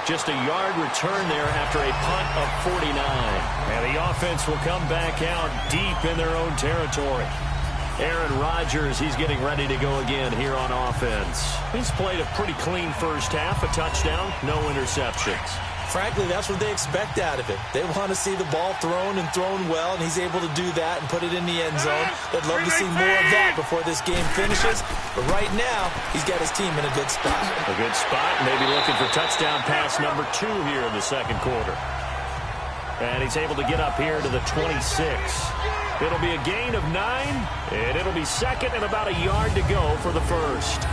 Just a yard return there after a punt of 49. And the offense will come back out deep in their own territory. Aaron Rodgers, he's getting ready to go again here on offense. He's played a pretty clean first half, a touchdown, no interceptions. Frankly, that's what they expect out of it. They want to see the ball thrown and thrown well, and he's able to do that and put it in the end zone. They'd love to see more of that before this game finishes. But right now, he's got his team in a good spot. A good spot, maybe looking for touchdown pass number 2 here in the second quarter. And he's able to get up here to the 26. It'll be a gain of 9, and it'll be second and about a yard to go for the first.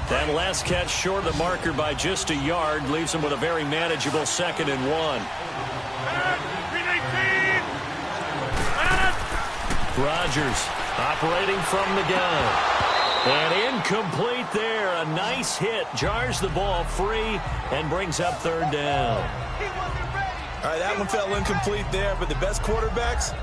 That last catch short of the marker by just a yard leaves him with a very manageable second and 1. Rodgers operating from the gun. And incomplete there. A nice hit. Jars the ball free and brings up third down. All right, that one fell incomplete there, but the best quarterbacks,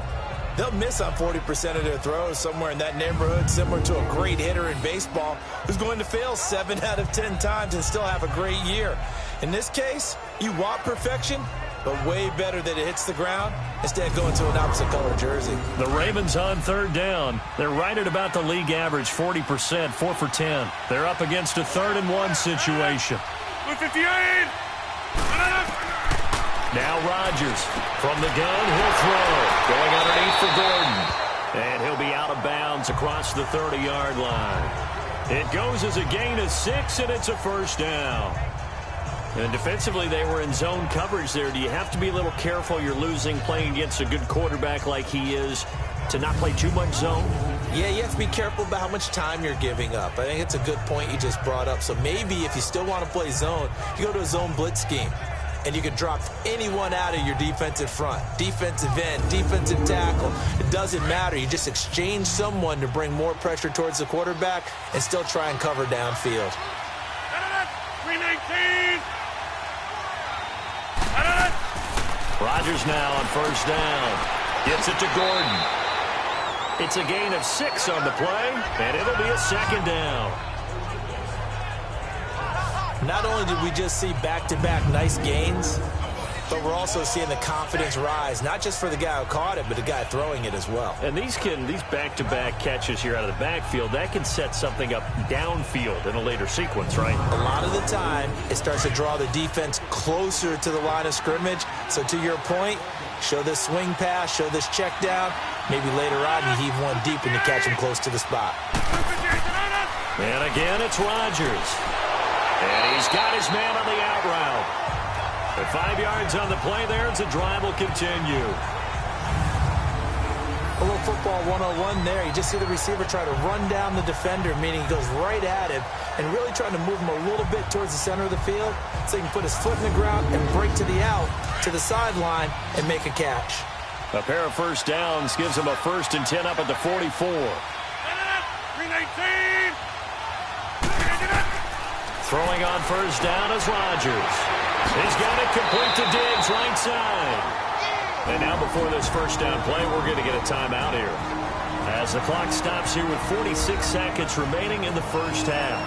they'll miss on 40% of their throws, somewhere in that neighborhood, similar to a great hitter in baseball who's going to fail 7 out of 10 times and still have a great year. In this case, you want perfection, but way better that it hits the ground instead of going to an opposite color jersey. The Ravens on third down. They're right at about the league average, 40%, 4 for 10. They're up against a 3rd and 1 situation. 58! Now Rodgers from the gun, he'll throw. Going underneath for Gordon. And he'll be out of bounds across the 30-yard line. It goes as a gain of 6, and it's a first down. And defensively, they were in zone coverage there. Do you have to be a little careful? You're losing, playing against a good quarterback like he is, to not play too much zone? Yeah, you have to be careful about how much time you're giving up. I think it's a good point you just brought up. So maybe if you still want to play zone, you go to a zone blitz scheme. And you can drop anyone out of your defensive front. Defensive end, defensive tackle. It doesn't matter. You just exchange someone to bring more pressure towards the quarterback and still try and cover downfield. 319! Rodgers now on first down. Gets it to Gordon. It's a gain of 6 on the play, and it'll be a second down. Not only did we just see back-to-back nice gains, but we're also seeing the confidence rise, not just for the guy who caught it, but the guy throwing it as well. And these back-to-back catches here out of the backfield, that can set something up downfield in a later sequence, right? A lot of the time, it starts to draw the defense closer to the line of scrimmage. So to your point, show this swing pass, show this check down. Maybe later on you heave one deep and you catch him close to the spot. And again, it's Rodgers. And he's got his man on the out route. And 5 yards on the play there as the drive will continue. A little football 101 there. You just see the receiver try to run down the defender, meaning he goes right at him and really trying to move him a little bit towards the center of the field so he can put his foot in the ground and break to the out, to the sideline, and make a catch. A pair of first downs gives him a 1st and 10 up at the 44. 319. Throwing on first down is Rodgers. He's got it complete to Diggs, right side. And now before this first down play, we're going to get a timeout here, as the clock stops here with 46 seconds remaining in the first half.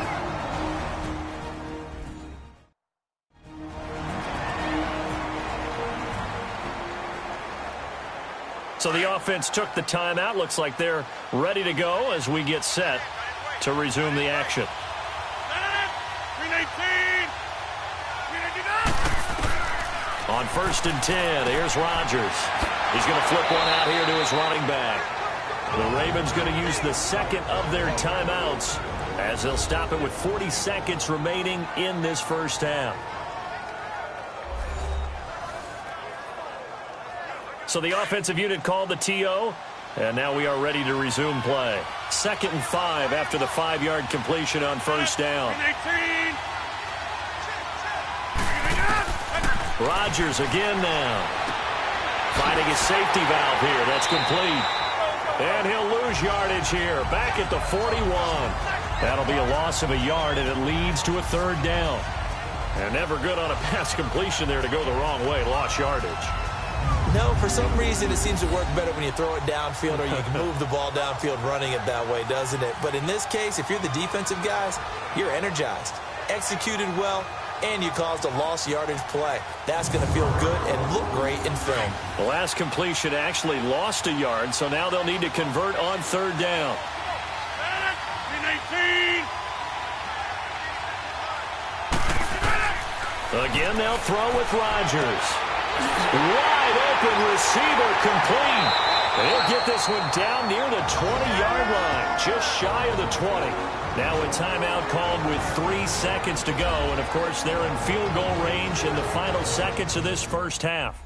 So the offense took the timeout. Looks like they're ready to go as we get set to resume the action. 319. On 1st and 10, here's Rodgers. He's going to flip one out here to his running back. The Ravens going to use the second of their timeouts as they'll stop it with 40 seconds remaining in this first half. So the offensive unit called the TO, and now we are ready to resume play. 2nd and 5 after the 5-yard completion on first down. 319. Rodgers again now. Finding his safety valve here. That's complete. And he'll lose yardage here. Back at the 41. That'll be a loss of a yard, and it leads to a 3rd down. And never good on a pass completion there to go the wrong way. Lost yardage. No, for some reason it seems to work better when you throw it downfield or you can move the ball downfield running it that way, doesn't it? But in this case, if you're the defensive guys, you're energized, executed well, and you caused a lost yardage play. That's going to feel good and look great in film. The last completion actually lost a yard, so now they'll need to convert on 3rd down. 319. Again, they'll throw with Rodgers. Wide open receiver complete. And he'll get this one down near the 20-yard line, just shy of the 20. Now a timeout called with 3 seconds to go. And, of course, they're in field goal range in the final seconds of this first half.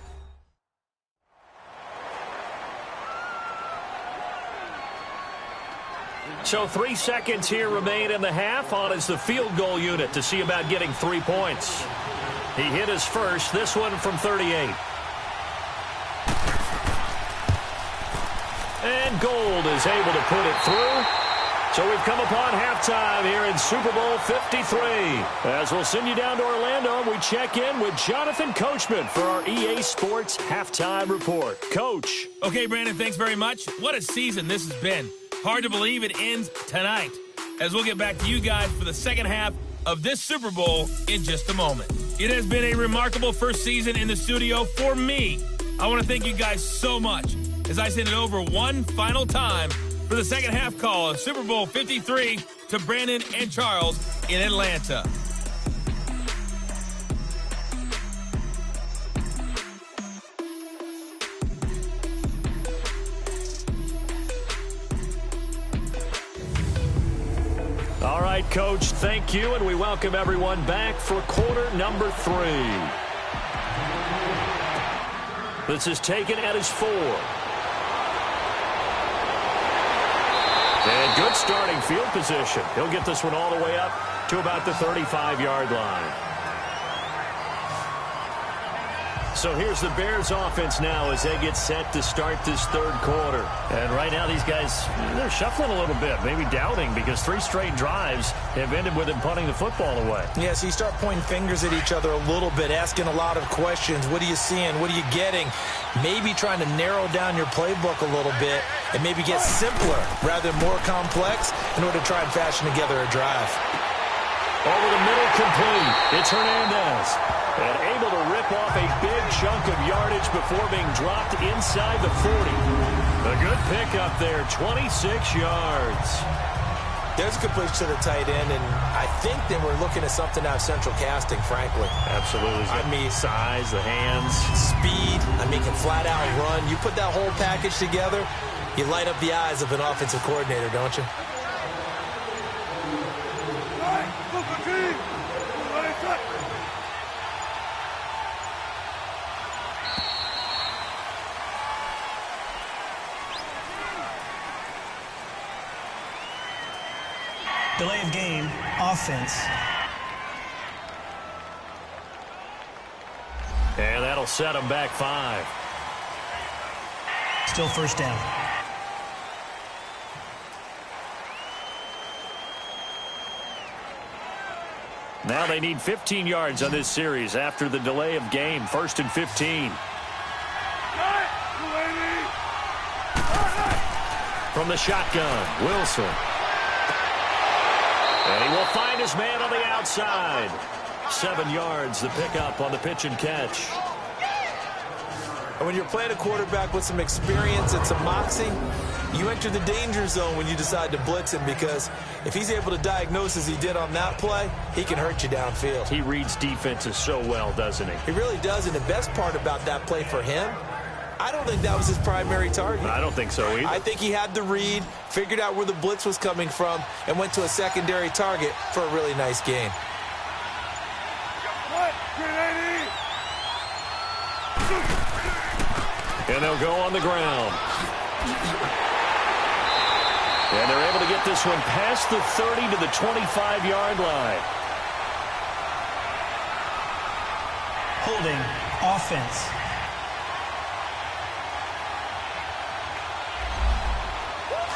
So 3 seconds here remain in the half. On is the field goal unit to see about getting 3 points. He hit his first, this one from 38. And Gold is able to put it through. So we've come upon halftime here in Super Bowl 53. As we'll send you down to Orlando, we check in with Jonathan Coachman for our EA Sports Halftime Report. Coach. Okay, Brandon, thanks very much. What a season this has been. Hard to believe it ends tonight, as we'll get back to you guys for the second half of this Super Bowl in just a moment. It has been a remarkable first season in the studio for me. I want to thank you guys so much as I send it over one final time for the second half call of Super Bowl 53 to Brandon and Charles in Atlanta. All right, Coach, thank you, and we welcome everyone back for quarter number 3. This is taken at his 4. And good starting field position. He'll get this one all the way up to about the 35-yard line. So here's the Bears offense now as they get set to start this third quarter. And right now these guys, they're shuffling a little bit, maybe doubting, because 3 straight drives have ended with them punting the football away. Yeah, so you start pointing fingers at each other a little bit, asking a lot of questions. What are you seeing? What are you getting? Maybe trying to narrow down your playbook a little bit and maybe get simpler rather than more complex in order to try and fashion together a drive. Over the middle, complete. It's Hernandez. And able to rip off a big chunk of yardage before being dropped inside the 40. A good pickup there, 26 yards. There's a completion to the tight end, and I think that we're looking at something out of central casting, frankly. Absolutely. I mean, size, the hands. Speed, he can flat out run. You put that whole package together, you light up the eyes of an offensive coordinator, don't you? Delay of game, offense. And that'll set them back 5. Still first down. Now they need 15 yards on this series after the delay of game. 1st and 15. From the shotgun, Wilson. And he will find his man on the outside. 7 yards, the pickup on the pitch and catch. And when you're playing a quarterback with some experience and some moxie, you enter the danger zone when you decide to blitz him, because if he's able to diagnose as he did on that play, he can hurt you downfield. He reads defenses so well, doesn't he? He really does, and the best part about that play for him, I don't think that was his primary target. I don't think so either. I think he had the read, figured out where the blitz was coming from, and went to a secondary target for a really nice gain. And they'll go on the ground. And they're able to get this one past the 30 to the 25-yard line. Holding, offense.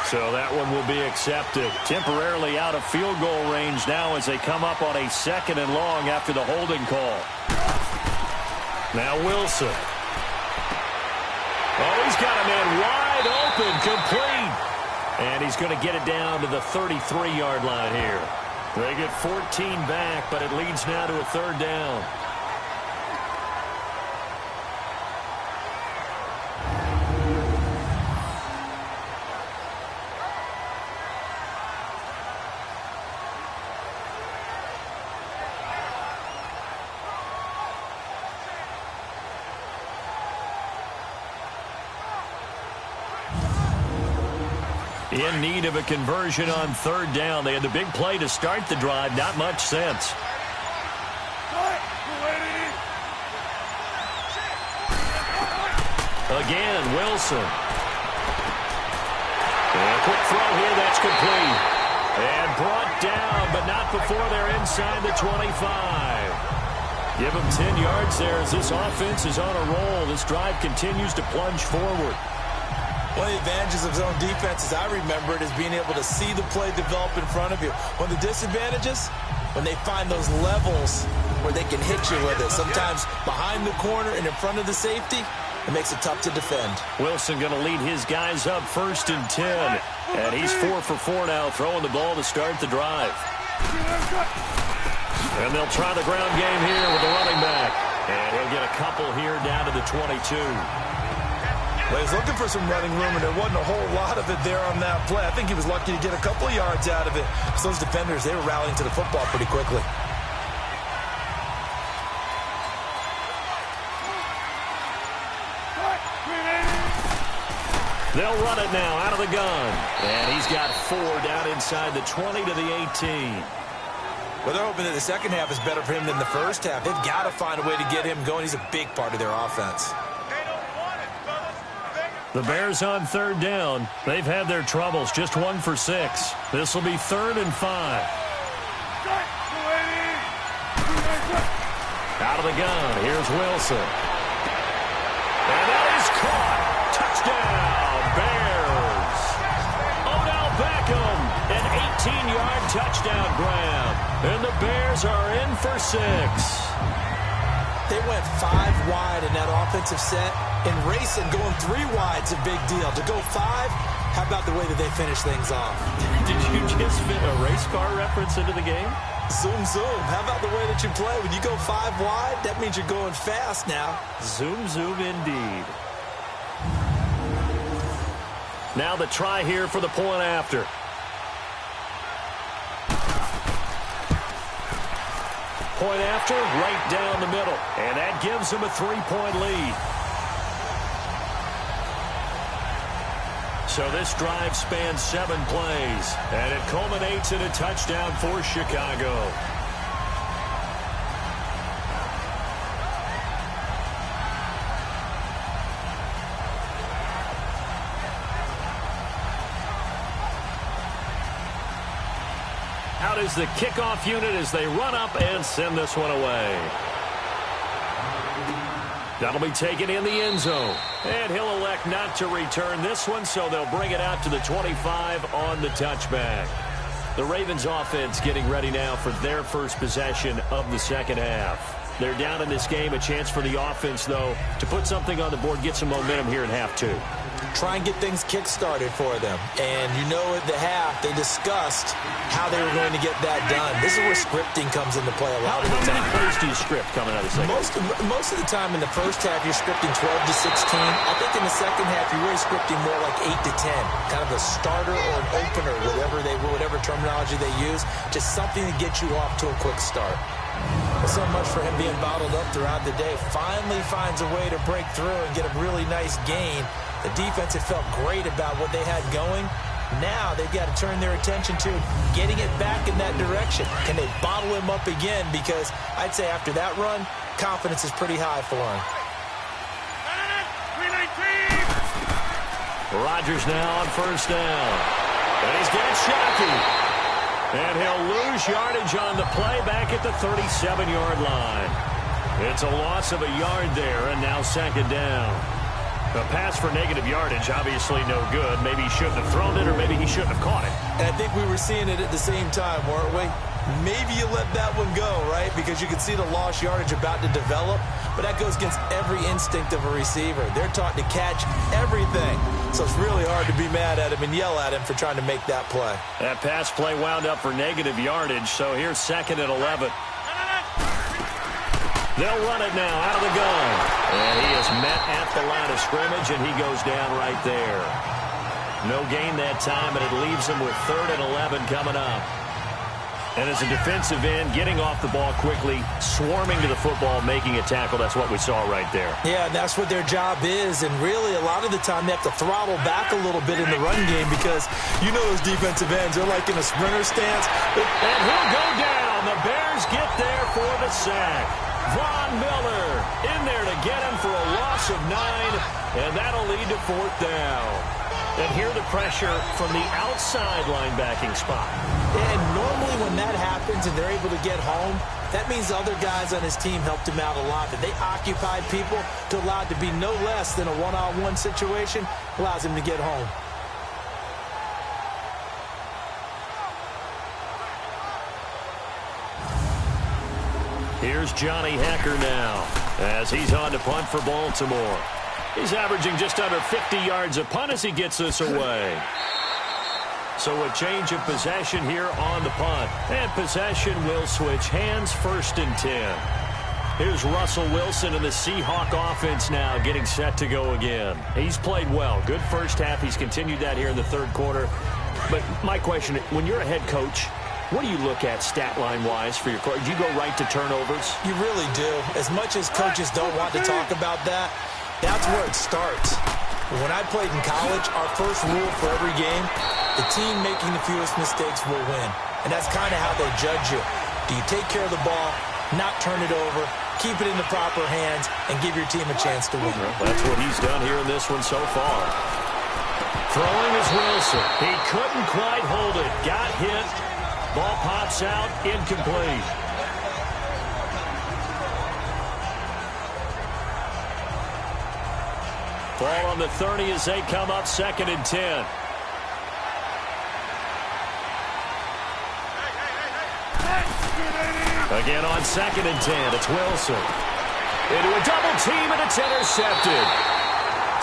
So that one will be accepted. Temporarily out of field goal range now as they come up on a 2nd and long after the holding call. Now Wilson. Oh, he's got a man wide open, complete. And he's going to get it down to the 33-yard line here. They get 14 back, but it leads now to a 3rd down. In need of a conversion on 3rd down. They had the big play to start the drive. Not much sense. Again, Wilson. And a quick throw here. That's complete. And brought down, but not before they're inside the 25. Give them 10 yards there as this offense is on a roll. This drive continues to plunge forward. One of the advantages of zone defense, as I remember it, is being able to see the play develop in front of you. One of the disadvantages, when they find those levels where they can hit you with it, sometimes behind the corner and in front of the safety, it makes it tough to defend. Wilson going to lead his guys up 1st and 10. And he's 4 for 4 now, throwing the ball to start the drive. And they'll try the ground game here with the running back. And he'll get a couple here down to the 22. Well, he was looking for some running room, and there wasn't a whole lot of it there on that play. I think he was lucky to get a couple of yards out of it. So those defenders, they were rallying to the football pretty quickly. They'll run it now out of the gun. And he's got 4 down inside the 20 to the 18. Well, they're hoping that the second half is better for him than the first half. They've got to find a way to get him going. He's a big part of their offense. The Bears on 3rd down. They've had their troubles. Just 1 for 6. This will be 3rd and 5. Out of the gun. Here's Wilson. And that is caught. Touchdown, Bears. Odell Beckham, an 18-yard touchdown grab. And the Bears are in for 6. They went 5 wide in that offensive set. In racing, going 3 wide's a big deal. To go 5, how about the way that they finish things off? Did you just fit a race car reference into the game? Zoom, zoom. How about the way that you play? When you go 5 wide, that means you're going fast now. Zoom, zoom indeed. Now the try here for the point after. Point after, right down the middle. And that gives them a 3-point lead. So this drive spans 7 plays. And it culminates in a touchdown for Chicago. Out is the kickoff unit as they run up and send this one away. That'll be taken in the end zone. And he'll elect not to return this one, so they'll bring it out to the 25 on the touchback. The Ravens offense getting ready now for their first possession of the second half. They're down in this game. A chance for the offense, though, to put something on the board, get some momentum here in half two. Try and get things kick-started for them. And you know at the half, they discussed how they were going to get that done. This is where scripting comes into play a lot of the time. How many plays do you script coming out of the second half? Most of the time in the first half, you're scripting 12 to 16. I think in the second half, you're really scripting more like 8 to 10. Kind of a starter or an opener, whatever terminology they use. Just something to get you off to a quick start. So much for him being bottled up throughout the day. Finally finds a way to break through and get a really nice gain. The defense had felt great about what they had going. Now they've got to turn their attention to getting it back in that direction. Can they bottle him up again? Because I'd say after that run, confidence is pretty high for him. Rodgers now on first down. And he's got Shockey. And he'll lose yardage on the play back at the 37-yard line. It's a loss of a yard there, and now second down. A pass for negative yardage, obviously no good. Maybe he shouldn't have thrown it, or maybe he shouldn't have caught it. And I think we were seeing it at the same time, weren't we? Maybe you let that one go, right? Because you can see the lost yardage about to develop. But that goes against every instinct of a receiver. They're taught to catch everything. So it's really hard to be mad at him and yell at him for trying to make that play. That pass play wound up for negative yardage, so here's second and 11. They'll run it now out of the gun. And he is met at the line of scrimmage, and he goes down right there. No gain that time, and it leaves him with third and 11 coming up. And as a defensive end, getting off the ball quickly, swarming to the football, making a tackle, that's what we saw right there. Yeah, and that's what their job is. And really, a lot of the time, they have to throttle back a little bit in the run game because you know those defensive ends, they're like in a sprinter stance. And he'll go down. The Bears get there for the sack. Von Miller in there to get him for a loss of 9, and that'll lead to fourth down. And here the pressure from the outside linebacking spot. And normally when that happens and they're able to get home, that means other guys on his team helped him out a lot. That they occupied people to allow it to be no less than a one-on-one situation, allows him to get home. Here's Johnny Hecker now as he's on to punt for Baltimore. He's averaging just under 50 yards a punt as he gets this away. So a change of possession here on the punt. And possession will switch hands, first and 10. Here's Russell Wilson and the Seahawk offense now getting set to go again. He's played well. Good first half. He's continued that here in the third quarter. But my question, when you're a head coach, what do you look at stat line-wise for your coach? Do you go right to turnovers? You really do. As much as coaches don't want to talk about that, that's where it starts. When I played in college, our first rule for every game, the team making the fewest mistakes will win. And that's kind of how they judge you. Do you take care of the ball, not turn it over, keep it in the proper hands, and give your team a chance to win? That's what he's done here in this one so far. Throwing is Wilson. He couldn't quite hold it. Got hit. Ball pops out, incomplete. Ball on the 30 as they come up second and 10. Again on second and 10, it's Wilson. Into a double team, and it's intercepted.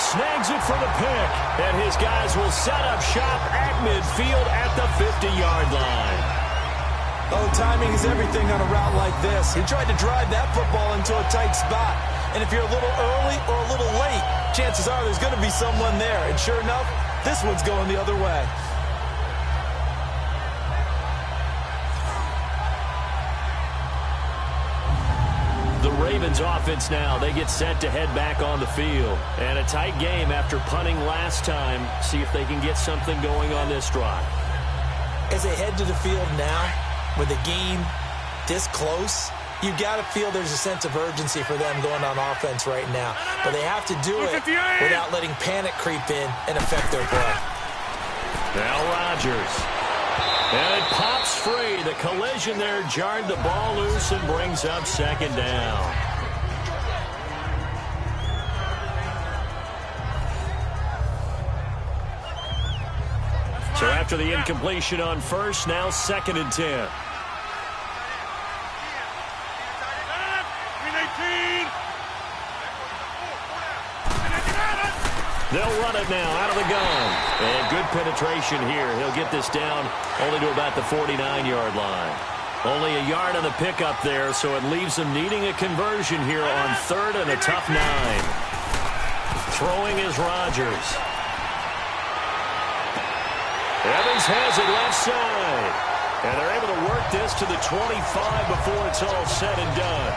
Snags it for the pick, and his guys will set up shop at midfield at the 50-yard line. Oh, timing is everything on a route like this. He tried to drive that football into a tight spot. And if you're a little early or a little late, chances are there's going to be someone there. And sure enough, this one's going the other way. The Ravens offense now, they get set to head back on the field. And a tight game after punting last time. See if they can get something going on this drive. As they head to the field now, with a game this close, you got to feel there's a sense of urgency for them going on offense right now. But they have to do it without letting panic creep in and affect their play. Now Rodgers. And it pops free. The collision there jarred the ball loose and brings up second down. So after the incompletion on first, now 2nd and 10. They'll run it now out of the gun. And good penetration here. He'll get this down only to about the 49-yard line. Only a yard on the pickup there, so it leaves them needing a conversion here on 3rd and a tough 9. Throwing is Rodgers. Evans has it left side. And they're able to work this to the 25 before it's all said and done.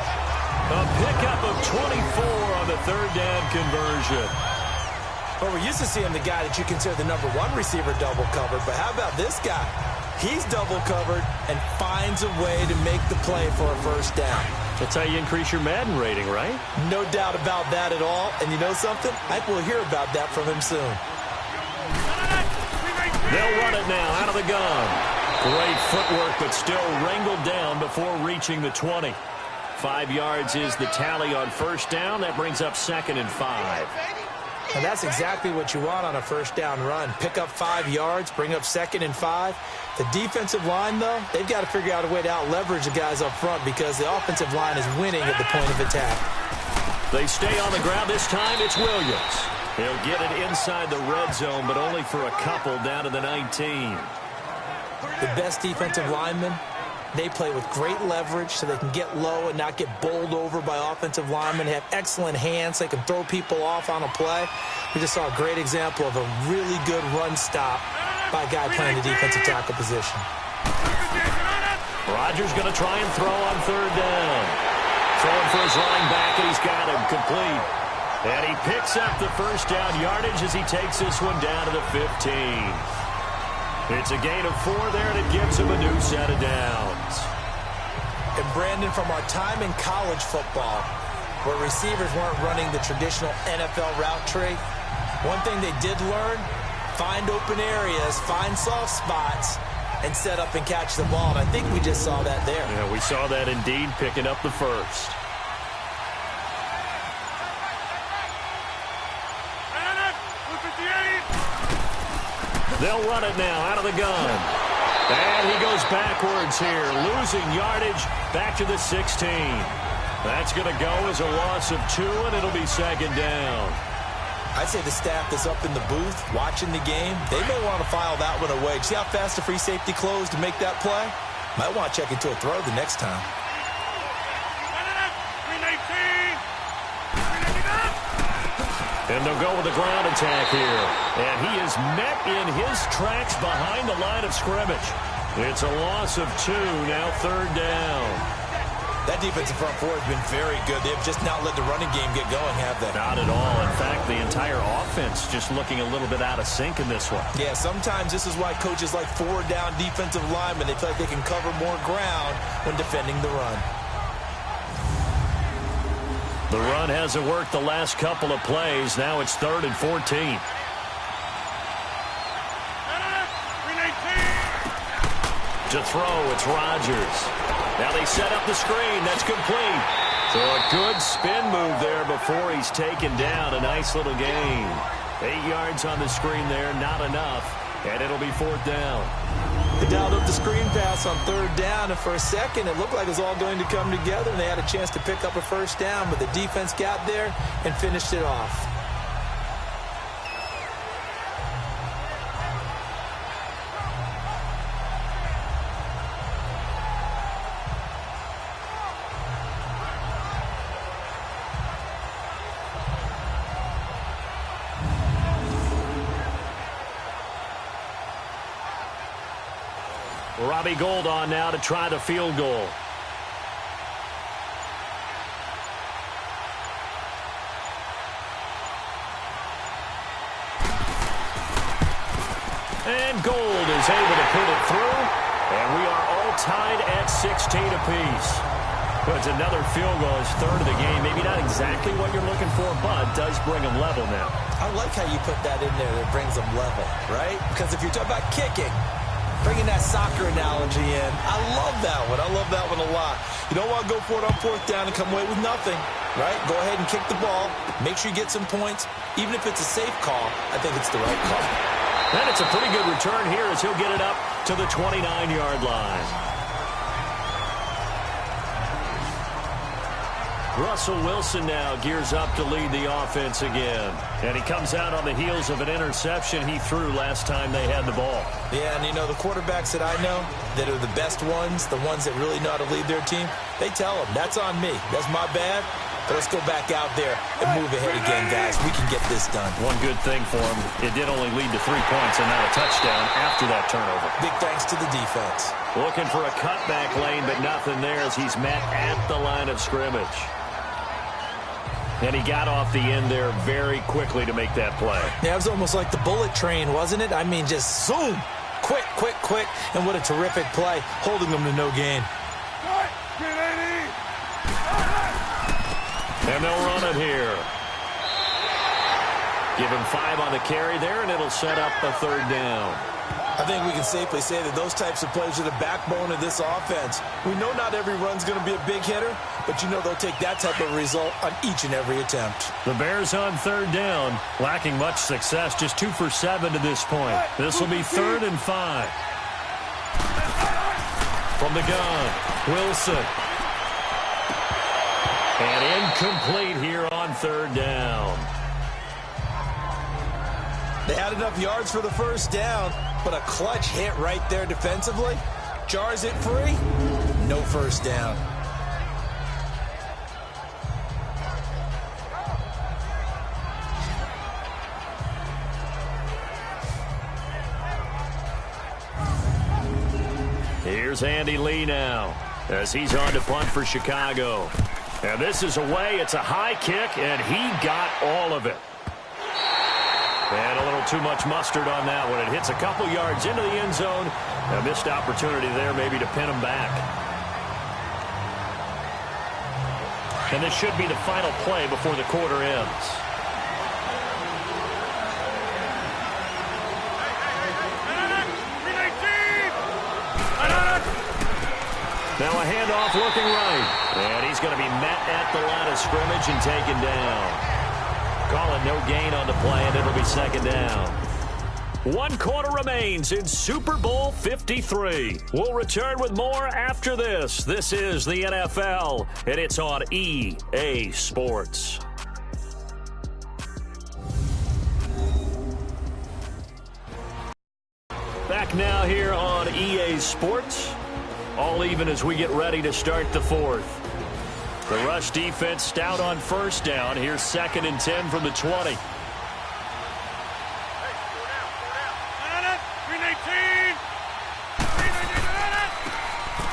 A pickup of 24 on the 3rd down conversion. Well, we're used to seeing the guy that you consider the #1 receiver double covered, but how about this guy? He's double covered and finds a way to make the play for a first down. That's how you increase your Madden rating, right? No doubt about that at all. And you know something? I think we'll hear about that from him soon. They'll run it now out of the gun. Great footwork, but still wrangled down before reaching the 20. 5 yards is the tally on first down. That brings up 2nd and 5. And that's exactly what you want on a first down run. Pick up 5 yards, bring up 2nd and 5. The defensive line, though, they've got to figure out a way to out-leverage the guys up front because the offensive line is winning at the point of attack. They stay on the ground. This time it's Williams. He'll get it inside the red zone, but only for a couple down to the 19. The best defensive linemen, they play with great leverage so they can get low and not get bowled over by offensive linemen. They have excellent hands. They can throw people off on a play. We just saw a great example of a really good run stop by a guy playing the defensive tackle position. Rodgers going to try and throw on 3rd down. Throwing for his running back, and he's got him complete. And he picks up the first down yardage as he takes this one down to the 15. It's a gain of 4 there, and it gives him a new set of downs. And Brandon, from our time in college football, where receivers weren't running the traditional NFL route tree, one thing they did learn, find open areas, find soft spots, and set up and catch the ball. And I think we just saw that there. Yeah, we saw that indeed, picking up the first. They'll run it now out of the gun. And he goes backwards here, losing yardage back to the 16. That's going to go as a loss of 2, and it'll be 2nd down. I'd say the staff that's up in the booth watching the game, they may want to file that one away. See how fast the free safety closed to make that play? Might want to check into a throw the next time. And they'll go with the ground attack here. And he is met in his tracks behind the line of scrimmage. It's a loss of 2, now 3rd down. That defensive front four has been very good. They've just not let the running game get going, have they? Not at all. In fact, the entire offense just looking a little bit out of sync in this one. Yeah, sometimes this is why coaches like 4-down defensive linemen, they feel like they can cover more ground when defending the run. The run hasn't worked the last couple of plays. Now it's 3rd and 14. To throw, it's Rodgers. Now they set up the screen. That's complete. So a good spin move there before he's taken down. A nice little gain. 8 yards on the screen there, not enough. And it'll be 4th down. They dialed up the screen pass on 3rd down, and for a second it looked like it was all going to come together, and they had a chance to pick up a first down, but the defense got there and finished it off. Robbie Gould on now to try the field goal. And Gould is able to put it through. And we are all tied at 16 apiece. But it's another field goal, his 3rd of the game. Maybe not exactly what you're looking for, but does bring them level now. I like how you put that in there that brings them level, right? Because if you're talking about kicking, Bringing that soccer analogy in. I love that one. I love that one a lot. You don't want to go for it on 4th down and come away with nothing, right? Go ahead and kick the ball. Make sure you get some points. Even if it's a safe call, I think it's the right call. And it's a pretty good return here as he'll get it up to the 29-yard line. Russell Wilson now gears up to lead the offense again. And he comes out on the heels of an interception he threw last time they had the ball. Yeah, and you know, the quarterbacks that I know that are the best ones, the ones that really know how to lead their team, they tell them, that's on me. That's my bad. But let's go back out there and move ahead again, guys. We can get this done. One good thing for him, it did only lead to 3 points and not a touchdown after that turnover. Big thanks to the defense. Looking for a cutback lane, but nothing there as he's met at the line of scrimmage. And he got off the end there very quickly to make that play. Yeah, it was almost like the bullet train, wasn't it? I mean, just zoom. Quick, quick, quick. And what a terrific play, holding them to no gain. And they'll run it here. Give him 5 on the carry there, and it'll set up a 3rd down. I think we can safely say that those types of plays are the backbone of this offense. We know not every run's going to be a big hitter, but you know they'll take that type of result on each and every attempt. The Bears on 3rd down, lacking much success, just 2 for 7 to this point. This will be 3rd and 5. From the gun, Wilson. And incomplete here on 3rd down. They had enough yards for the 1st down, but a clutch hit right there defensively. Jars it free. No 1st down. Here's Andy Lee now as he's on to punt for Chicago. And this is away. It's a high kick, and he got all of it. And a little too much mustard on that one. It hits a couple yards into the end zone. A missed opportunity there maybe to pin him back. And this should be the final play before the quarter ends. Now a handoff looking right. And he's going to be met at the line of scrimmage and taken down. Calling no gain on the play, and it'll be 2nd down. 1 quarter remains in Super Bowl 53. We'll return with more after this. This is the NFL, and it's on EA Sports. Back now here on EA Sports. All even as we get ready to start the 4th. The rush defense stout on 1st down. Here's 2nd and 10 from the 20.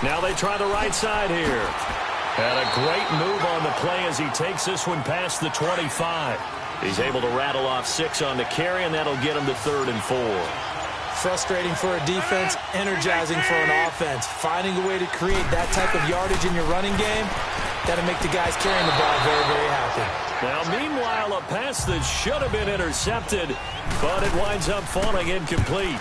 Now they try the right side here. And a great move on the play as he takes this one past the 25. He's able to rattle off 6 on the carry, and that'll get him to 3rd and 4. Frustrating for a defense, energizing for an offense. Finding a way to create that type of yardage in your running game, that'll make the guys carrying the ball very, very happy. Now, meanwhile, a pass that should have been intercepted, but it winds up falling incomplete.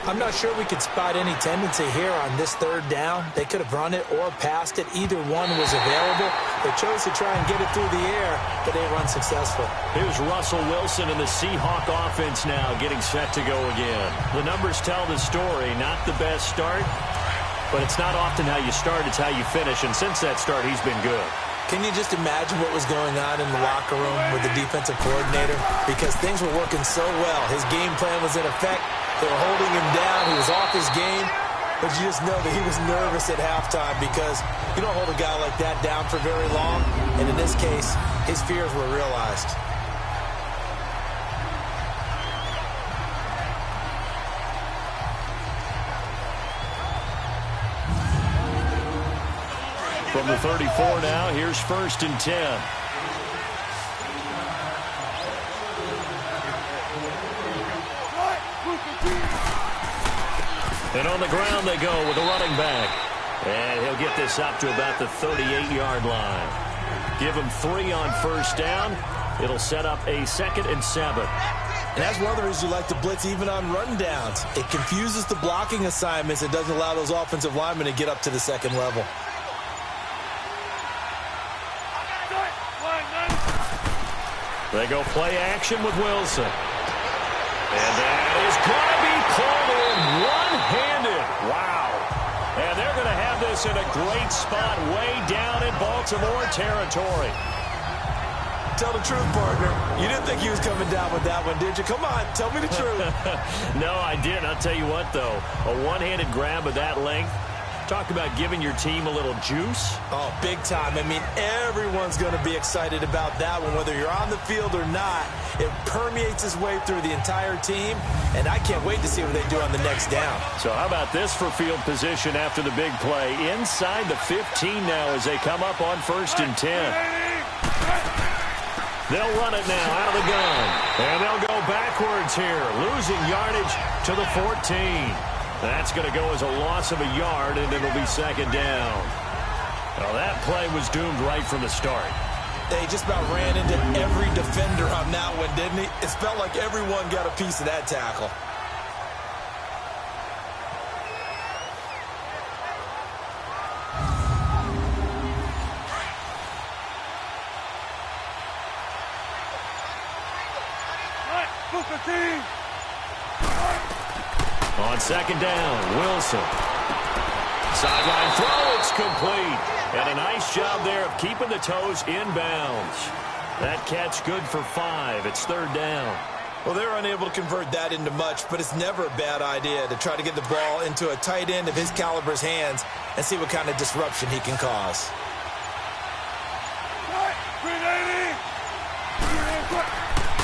I'm not sure we could spot any tendency here on this 3rd down. They could have run it or passed it. Either one was available. They chose to try and get it through the air, but they were unsuccessful. Here's Russell Wilson and the Seahawk offense now getting set to go again. The numbers tell the story. Not the best start, but it's not often how you start, it's how you finish. And since that start, he's been good. Can you just imagine what was going on in the locker room with the defensive coordinator? Because things were working so well. His game plan was in effect. They were holding him down. He was off his game. But you just know that he was nervous at halftime because you don't hold a guy like that down for very long. And in this case, his fears were realized. From the 34 now, here's 1st and 10. And on the ground they go with a running back. And he'll get this up to about the 38-yard line. Give him 3 on 1st down. It'll set up a 2nd and 7. And that's one of the reasons you like to blitz even on rundowns. It confuses the blocking assignments and doesn't allow those offensive linemen to get up to the second level. They go play action with Wilson. And that is going to be called in one-handed. Wow. And they're going to have this in a great spot way down in Baltimore territory. Tell the truth, partner. You didn't think he was coming down with that one, did you? Come on, tell me the truth. No, I didn't. I'll tell you what, though. A one-handed grab of that length. Talk about giving your team a little juice. Oh, big time. I mean, everyone's going to be excited about that one, whether you're on the field or not. It permeates its way through the entire team, and I can't wait to see what they do on the next down. So how about this for field position after the big play? Inside the 15 now as they come up on 1st and 10. They'll run it now out of the gun. And they'll go backwards here, losing yardage to the 14. That's going to go as a loss of a yard, and it'll be 2nd down. Well, that play was doomed right from the start. They just about ran into every defender on that one, didn't he? It felt like everyone got a piece of that tackle. On 2nd down, Wilson. Sideline throw, it's complete. And a nice job there of keeping the toes inbounds. That catch good for 5. It's 3rd down. Well, they're unable to convert that into much, but it's never a bad idea to try to get the ball into a tight end of his caliber's hands and see what kind of disruption he can cause.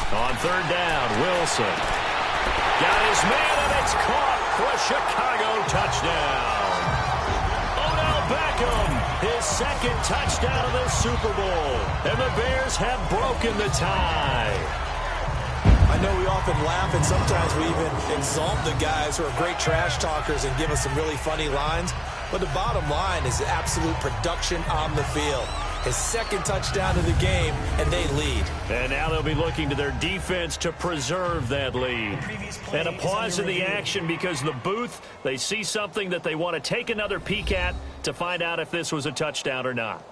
On 3rd down, Wilson. Got his man, and it's caught for a Chicago touchdown. Odell Beckham, his 2nd touchdown of the Super Bowl. And the Bears have broken the tie. I know we often laugh, and sometimes we even exalt the guys who are great trash talkers and give us some really funny lines. But the bottom line is absolute production on the field. His 2nd touchdown of the game, and they lead. And now they'll be looking to their defense to preserve that lead. And a pause in the action because the booth, they see something that they want to take another peek at to find out if this was a touchdown or not.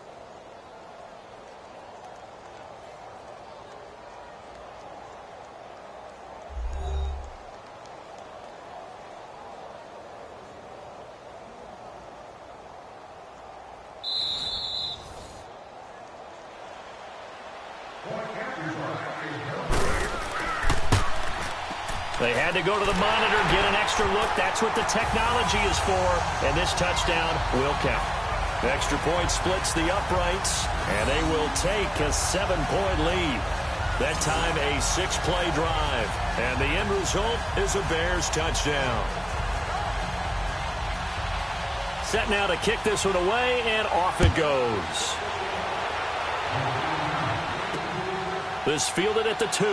They had to go to the monitor, get an extra look. That's what the technology is for. And this touchdown will count. The extra point splits the uprights, and they will take a 7-point lead. That time a 6-play drive. And the end result is a Bears touchdown. Set now to kick this one away, and off it goes. This fielded at the 2.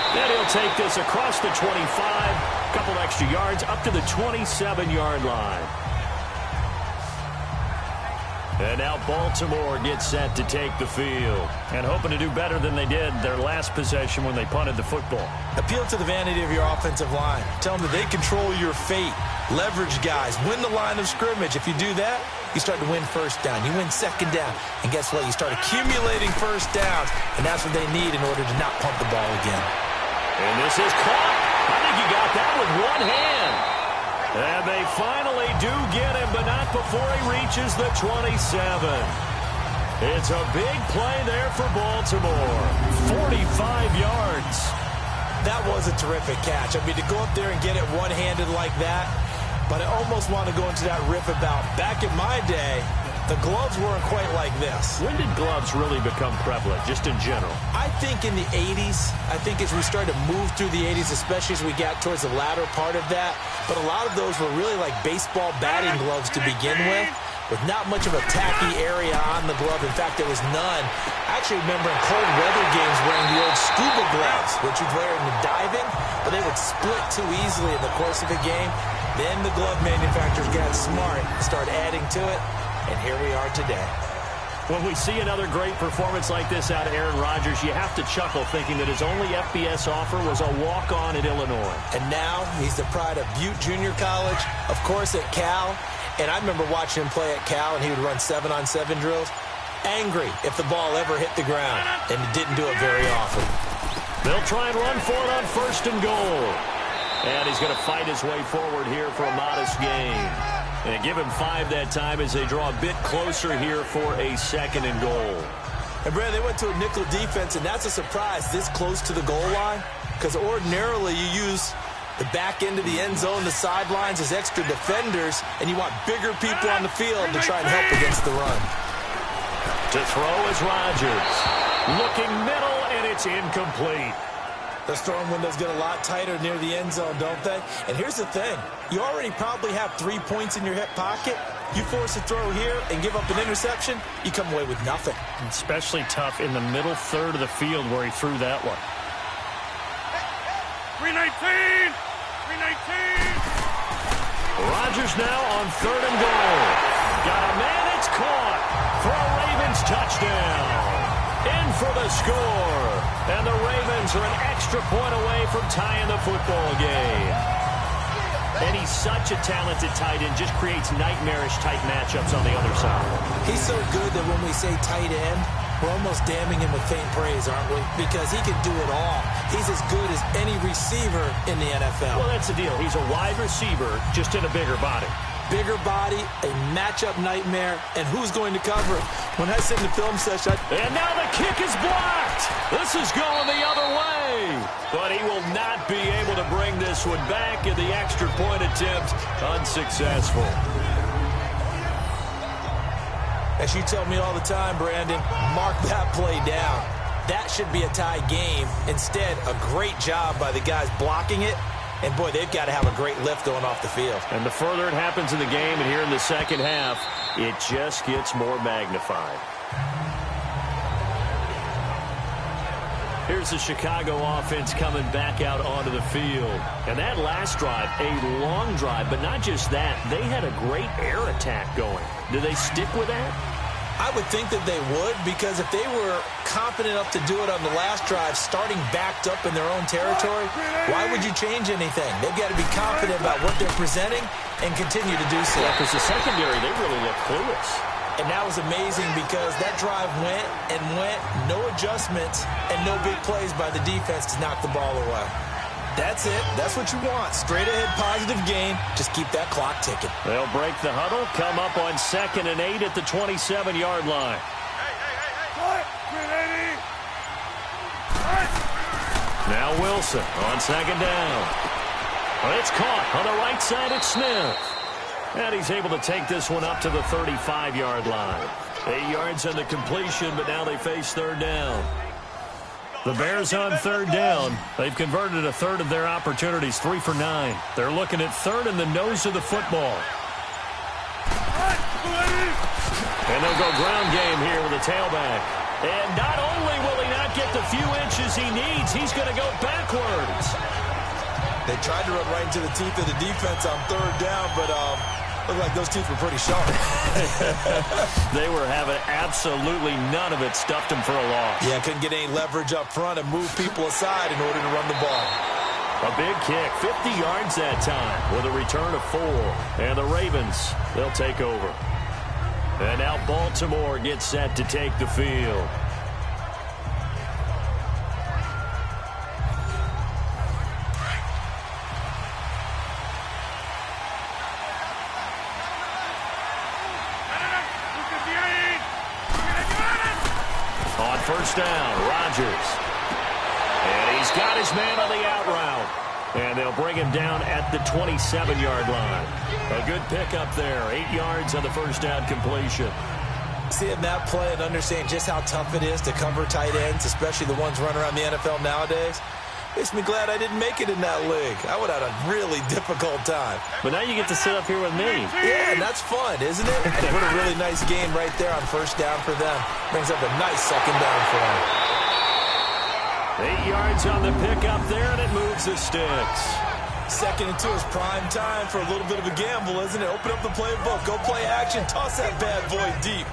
And he'll take this across the 25, a couple extra yards, up to the 27-yard line. And now Baltimore gets set to take the field. And hoping to do better than they did their last possession when they punted the football. Appeal to the vanity of your offensive line. Tell them that they control your fate. Leverage guys. Win the line of scrimmage. If you do that, you start to win 1st down. You win 2nd down. And guess what? You start accumulating 1st downs. And that's what they need in order to not pump the ball again. And this is caught. I think he got that with one hand. And they finally do get him, but not before he reaches the 27. It's a big play there for Baltimore. 45 yards. That was a terrific catch. I mean, to go up there and get it one-handed like that, but I almost want to go into that riff about back in my day, the gloves weren't quite like this. When did gloves really become prevalent, just in general? I think in the 80s. I think as we started to move through the 80s, especially as we got towards the latter part of that. But a lot of those were really like baseball batting gloves to begin with not much of a tacky area on the glove. In fact, there was none. I actually remember in cold weather games wearing the old scuba gloves, which you'd wear in the diving, but they would split too easily in the course of a game. Then the glove manufacturers got smart and started adding to it. And here we are today. When we see another great performance like this out of Aaron Rodgers, you have to chuckle thinking that his only FBS offer was a walk-on at Illinois. And now he's the pride of Butte Junior College, of course at Cal. And I remember watching him play at Cal, and he would run 7-on-7 drills. Angry if the ball ever hit the ground, and he didn't do it very often. They'll try and run for it on 1st and goal. And he's going to fight his way forward here for a modest gain. And give him 5 that time as they draw a bit closer here for a 2nd and goal. And, Brad, they went to a nickel defense, and that's a surprise this close to the goal line, because ordinarily you use the back end of the end zone, the sidelines as extra defenders, and you want bigger people on the field to try and help against the run. To throw is Rodgers. Looking middle, and it's incomplete. Those throwing windows get a lot tighter near the end zone, don't they? And here's the thing. You already probably have 3 points in your hip pocket. You force a throw here and give up an interception, you come away with nothing. Especially tough in the middle third of the field where he threw that one. 319! 319! Rodgers now on 3rd and goal. Got a man, it's caught for a Ravens touchdown. In for the score. And the Ravens are an extra point away from tying the football game. And he's such a talented tight end, just creates nightmarish-type matchups on the other side. He's so good that when we say tight end, we're almost damning him with faint praise, aren't we? Because he can do it all. He's as good as any receiver in the NFL. Well, that's the deal. He's a wide receiver, just in a bigger body. Bigger body, a matchup nightmare, and who's going to cover it? When I sit in the film session, And now the kick is blocked. This is going the other way. But he will not be able to bring this one back, in the extra point attempt unsuccessful. As you tell me all the time, Brandon, mark that play down. That should be a tie game. Instead, a great job by the guys blocking it. And, boy, they've got to have a great lift going off the field. And the further it happens in the game, and here in the second half, it just gets more magnified. Here's the Chicago offense coming back out onto the field. And that last drive, a long drive, but not just that. They had a great air attack going. Do they stick with that? I would think that they would, because if they were confident enough to do it on the last drive, starting backed up in their own territory, why would you change anything? They've got to be confident about what they're presenting and continue to do so. Yeah, because the secondary, they really look clueless. And that was amazing because that drive went and went, no adjustments, and no big plays by the defense to knock the ball away. That's it. That's what you want. Straight ahead positive game. Just keep that clock ticking. They'll break the huddle, come up on 2nd and 8 at the 27-yard line. Now Wilson on 2nd down. It's caught on the right side at Smith. And he's able to take this one up to the 35-yard line. 8 yards on the completion, but now they face 3rd down. The Bears on 3rd down. They've converted a third of their opportunities, 3 for 9. They're looking at 3rd in the nose of the football. And they'll go ground game here with a tailback. And not only will he not get the few inches he needs, he's going to go backwards. They tried to run right into the teeth of the defense on 3rd down, but looked like those teeth were pretty sharp. They were having absolutely none of it. Stuffed him for a loss. Yeah, couldn't get any leverage up front and move people aside in order to run the ball. A big kick, 50 yards that time with a return of 4. And the Ravens, they'll take over. And now Baltimore gets set to take the field. On 1st down, Rodgers. And he's got his man on the out route. And they'll bring him down at the 27-yard line. A good pickup there. 8 yards on the 1st down completion. Seeing that play and understanding just how tough it is to cover tight ends, especially the ones running around the NFL nowadays, makes me glad I didn't make it in that league. I would have had a really difficult time. But now you get to sit up here with me. Yeah, and that's fun, isn't it? They put a really nice game right there on 1st down for them. Brings up a nice 2nd down for them. 8 yards on the pickup there, and it moves the sticks. 2nd and 2 is prime time for a little bit of a gamble, isn't it? Open up the playbook, go play action, toss that bad boy deep.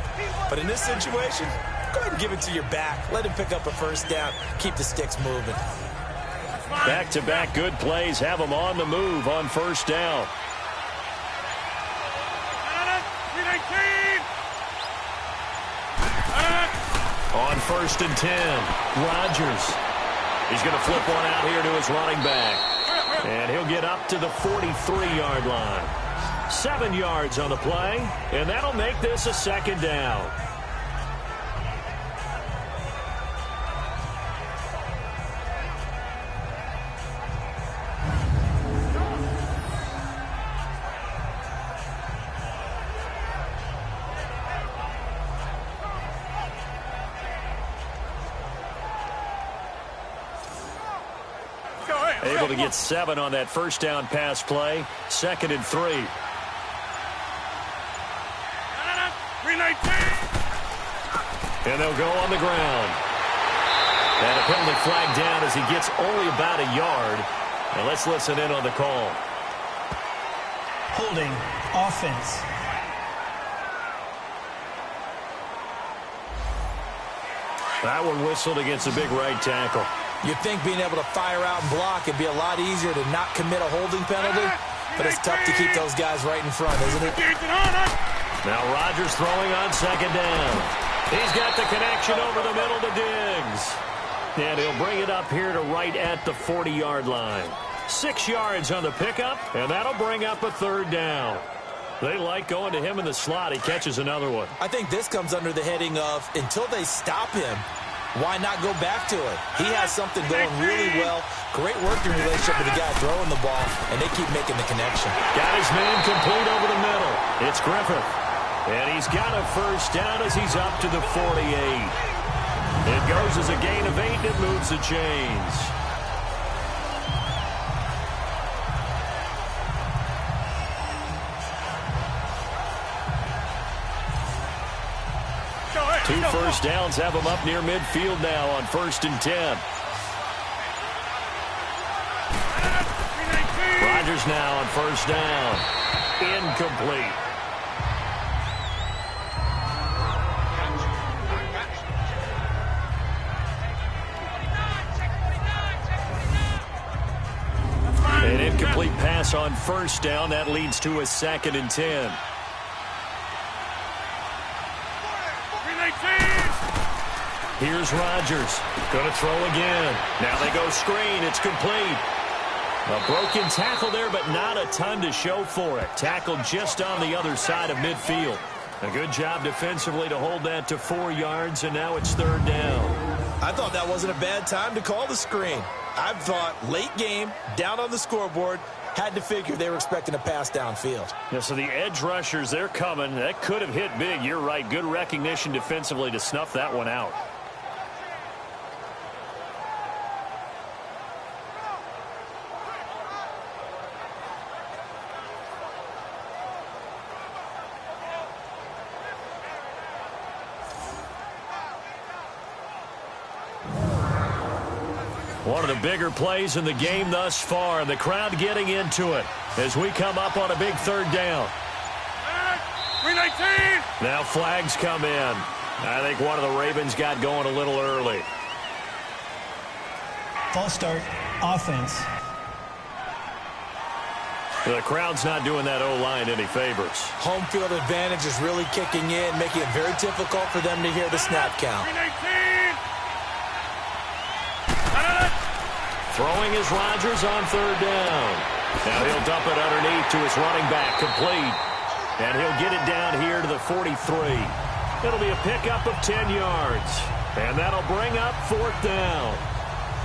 But in this situation, go ahead and give it to your back. Let him pick up a first down. Keep the sticks moving. Back-to-back good plays have them on the move on first down. On 1st and 10, Rodgers. He's going to flip one out here to his running back. And he'll get up to the 43-yard line. 7 yards on the play, and that'll make this a 2nd down. Able to get 7 on that first down pass play. 2nd and 3. And they'll go on the ground. And a penalty flag down as he gets only about a yard. Now let's listen in on the call. Holding offense. That one whistled against a big right tackle. You'd think being able to fire out and block would be a lot easier to not commit a holding penalty, but it's tough to keep those guys right in front, isn't it? Now Rodgers throwing on 2nd down. He's got the connection over the middle to Diggs. And he'll bring it up here to right at the 40-yard line. 6 yards on the pickup, and that'll bring up a 3rd down. They like going to him in the slot. He catches another one. I think this comes under the heading of until they stop him, why not go back to it? He has something going really well. Great working relationship with the guy throwing the ball, and they keep making the connection. Got his man complete over the middle. It's Griffith. And he's got a first down as he's up to the 48. It goes as a gain of 8, and it moves the chains. Two first downs have them up near midfield now on 1st and 10. Rodgers now on 1st down. Incomplete. An incomplete pass on 1st down. That leads to a 2nd and 10. Here's Rodgers. Going to throw again. Now they go screen. It's complete. A broken tackle there, but not a ton to show for it. Tackled just on the other side of midfield. A good job defensively to hold that to 4 yards, and now it's 3rd down. I thought that wasn't a bad time to call the screen. I thought late game, down on the scoreboard, had to figure they were expecting a pass downfield. Yeah, so the edge rushers, they're coming. That could have hit big. You're right. Good recognition defensively to snuff that one out. One of the bigger plays in the game thus far, and the crowd getting into it as we come up on a big 3rd down. 319. Now flags come in. I think one of the Ravens got going a little early. False start, offense. The crowd's not doing that O-line any favors. Home field advantage is really kicking in, making it very difficult for them to hear the snap count. 319. Throwing is Rodgers on 3rd down. Now he'll dump it underneath to his running back, complete. And he'll get it down here to the 43. It'll be a pickup of 10 yards. And that'll bring up 4th down.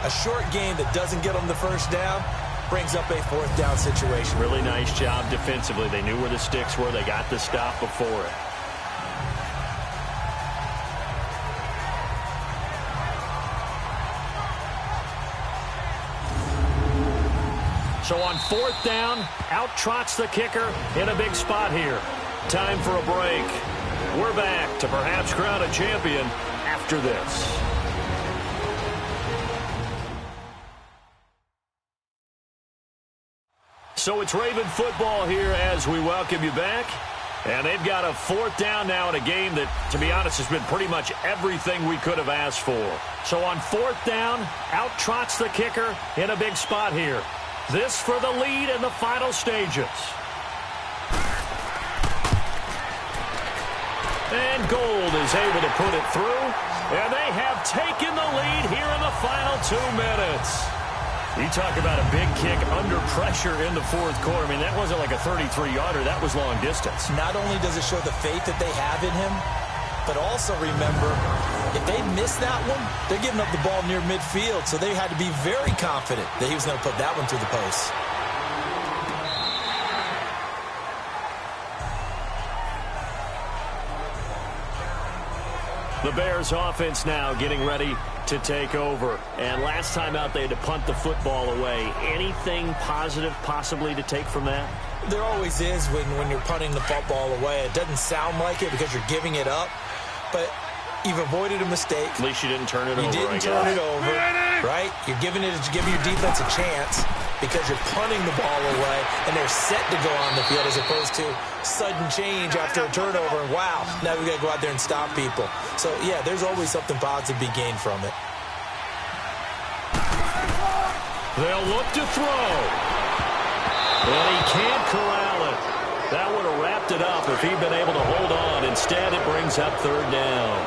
A short game that doesn't get them the first down brings up a 4th down situation. Really nice job defensively. They knew where the sticks were. They got the stop before it. So on 4th down, out trots the kicker in a big spot here. Time for a break. We're back to perhaps crown a champion after this. So it's Raven football here as we welcome you back. And they've got a 4th down now in a game that, to be honest, has been pretty much everything we could have asked for. So on 4th down, out trots the kicker in a big spot here. This for the lead in the final stages. And Gold is able to put it through. And they have taken the lead here in the final 2 minutes. You talk about a big kick under pressure in the 4th quarter. I mean, that wasn't like a 33-yarder. That was long distance. Not only does it show the faith that they have in him, but also remember, if they miss that one, they're giving up the ball near midfield, so they had to be very confident that he was going to put that one through the post. The Bears offense now getting ready to take over. And last time out, they had to punt the football away. Anything positive possibly to take from that? There always is when you're punting the football away. It doesn't sound like it because you're giving it up, but you've avoided a mistake. At least you didn't turn it over. You didn't turn it over, right? You're giving your defense a chance because you're punting the ball away, and they're set to go on the field as opposed to sudden change after a turnover. And wow, now we got to go out there and stop people. So, yeah, there's always something positive to be gained from it. They'll look to throw. And he can't corral it. That would have wrapped it up if he'd been able to hold on. Instead, it brings up 3rd down.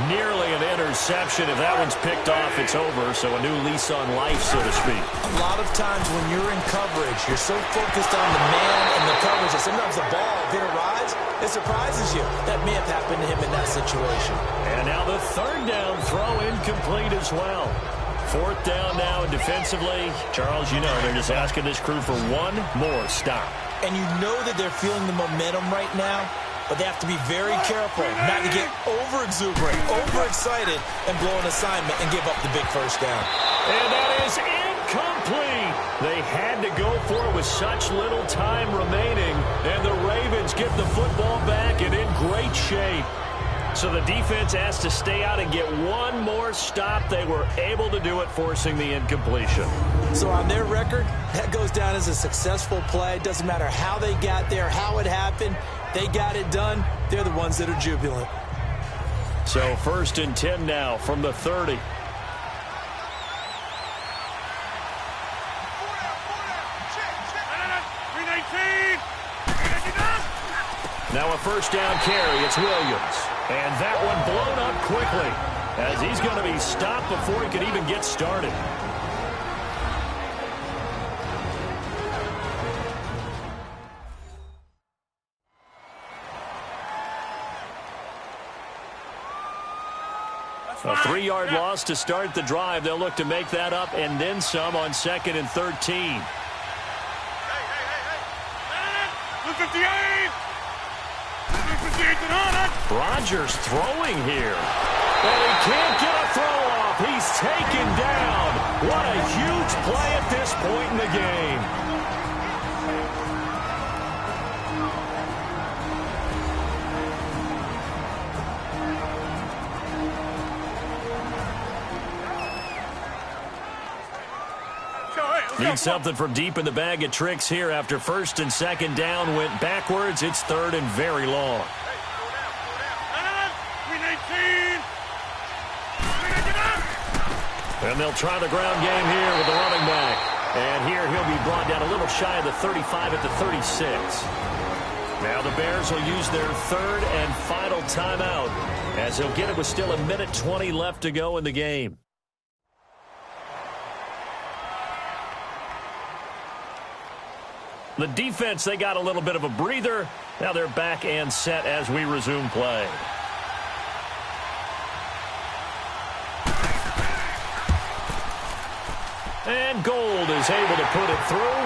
Nearly an interception. If that one's picked off, it's over. So a new lease on life, so to speak. A lot of times when you're in coverage, you're so focused on the man and the coverage that sometimes the ball, if it arrives, it surprises you. That may have happened to him in that situation. And now the 3rd down throw incomplete as well. 4th down now, and defensively, Charles, you know, they're just asking this crew for one more stop. And you know that they're feeling the momentum right now, but they have to be very careful not to get over-exuberant, over-excited, and blow an assignment and give up the big 1st down. And that is incomplete. They had to go for it with such little time remaining, and the Ravens get the football back and in great shape. So the defense has to stay out and get one more stop. They were able to do it, forcing the incompletion. So on their record, that goes down as a successful play. It doesn't matter how they got there, how it happened. They got it done. They're the ones that are jubilant. So 1st and 10 now from the 30. Now a 1st down carry. It's Williams. And that one blown up quickly as he's going to be stopped before he could even get started. A 3-yard loss to start the drive. They'll look to make that up and then some on 2nd and 13. 258! Rodgers throwing here. And he can't get a throw off. He's taken down. What a huge play at this point in the game. Need something from deep in the bag of tricks here after 1st and 2nd down went backwards. It's 3rd and very long. And they'll try the ground game here with the running back. And here he'll be brought down a little shy of the 35 at the 36. Now the Bears will use their 3rd and final timeout as they'll get it with still 1:20 left to go in the game. The defense, they got a little bit of a breather. Now they're back and set as we resume play. And Gold is able to put it through.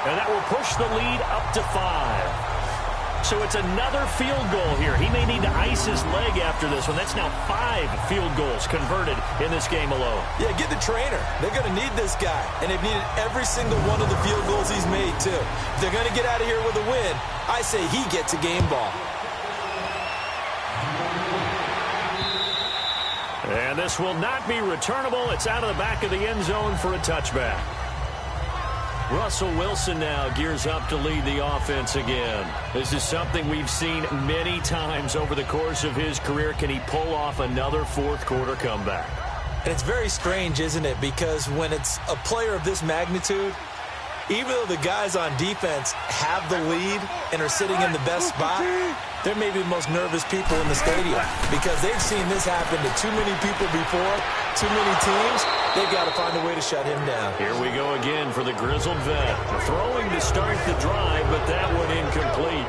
And that will push the lead up to 5. So it's another field goal here. He may need to ice his leg after this one. That's now 5 field goals converted in this game alone. Yeah, get the trainer. They're going to need this guy. And they've needed every single one of the field goals he's made, too. If they're going to get out of here with a win, I say he gets a game ball. And this will not be returnable. It's out of the back of the end zone for a touchback. Russell Wilson now gears up to lead the offense again. This is something we've seen many times over the course of his career. Can he pull off another fourth-quarter comeback? And it's very strange, isn't it? Because when it's a player of this magnitude, even though the guys on defense have the lead and are sitting in the best spot, they're maybe the most nervous people in the stadium because they've seen this happen to too many people before, too many teams. They've got to find a way to shut him down. Here we go again for the grizzled vet. Throwing to start the drive, but that one incomplete.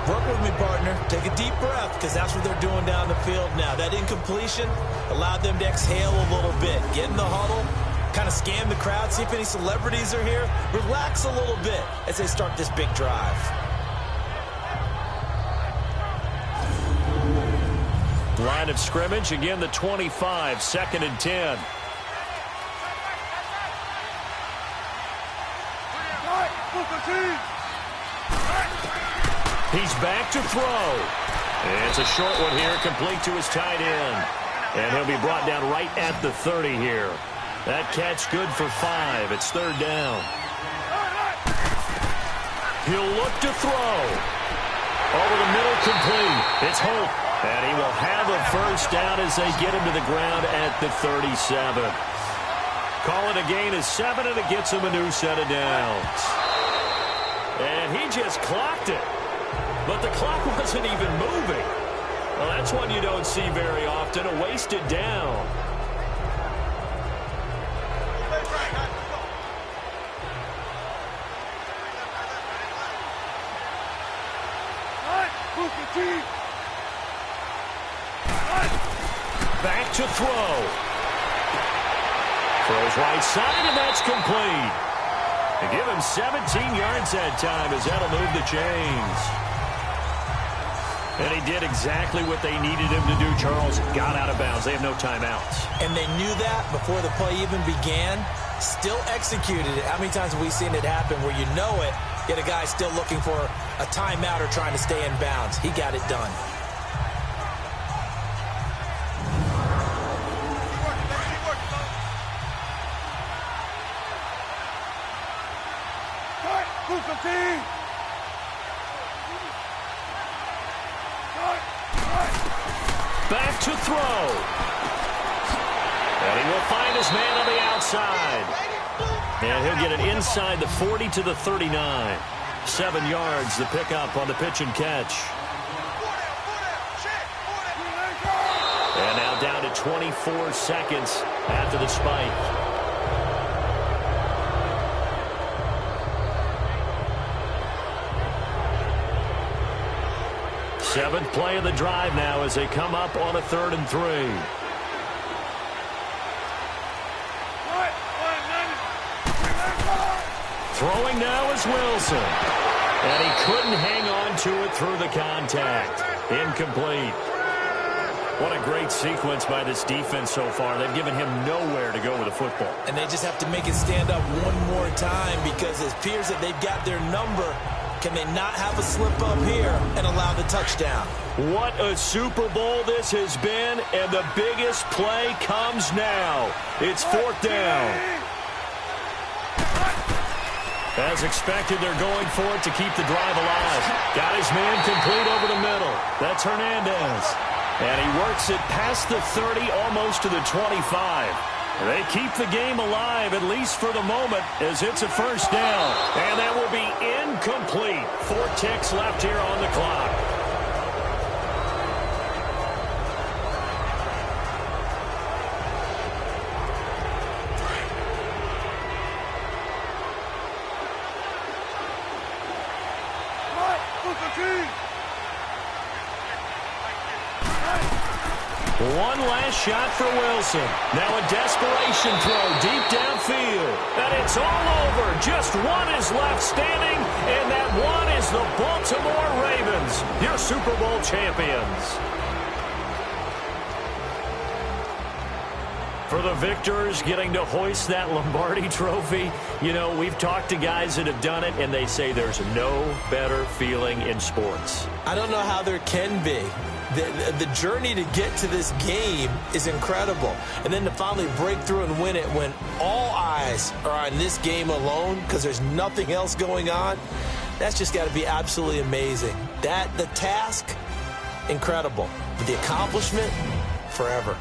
Work with me, partner. Take a deep breath because that's what they're doing down the field now. That incompletion allowed them to exhale a little bit. Get in the huddle, kind of scan the crowd, see if any celebrities are here. Relax a little bit as they start this big drive. Line of scrimmage, again the 25, 2nd and 10. He's back to throw. It's a short one here, complete to his tight end. And he'll be brought down right at the 30 here. That catch good for 5. It's 3rd down. He'll look to throw. Over the middle, complete. It's Holt. And he will have a first down as they get him to the ground at the 37. Call it a gain of 7, and it gets him a new set of downs. And he just clocked it. But the clock wasn't even moving. Well, that's one you don't see very often, a wasted down. Back to throw. Throws right side, and that's complete. They give him 17 yards that time as that'll move the chains. And he did exactly what they needed him to do, Charles. Got out of bounds. They have no timeouts. And they knew that before the play even began. Still executed it. How many times have we seen it happen where you know it, yet a guy still looking for a timeout or trying to stay in bounds? He got it done. Back to throw. And he will find his man on the outside. And he'll get it inside the 40 to the 39. 7 yards, the pickup on the pitch and catch. And now down to 24 seconds after the spike. Seventh play of the drive now as they come up on a 3rd and 3. Throwing now is Wilson. And he couldn't hang on to it through the contact. Incomplete. What a great sequence by this defense so far. They've given him nowhere to go with the football. And they just have to make it stand up one more time because it appears that they've got their number. Can they not have a slip up here and allow the touchdown? What a Super Bowl this has been, and the biggest play comes now. It's 4th down. As expected, they're going for it to keep the drive alive. Got his man complete over the middle. That's Hernandez. And he works it past the 30, almost to the 25. They keep the game alive, at least for the moment, as it's a first down. And that will be incomplete. 4 ticks left here on the clock. One last shot for Wilson. Now a desperation throw deep downfield. And it's all over. Just one is left standing, and that one is the Baltimore Ravens, your Super Bowl champions. For the victors getting to hoist that Lombardi trophy, you know, we've talked to guys that have done it, and they say there's no better feeling in sports. I don't know how there can be. The journey to get to this game is incredible. And then to finally break through and win it when all eyes are on this game alone because there's nothing else going on, that's just got to be absolutely amazing. The task, incredible. But the accomplishment, forever.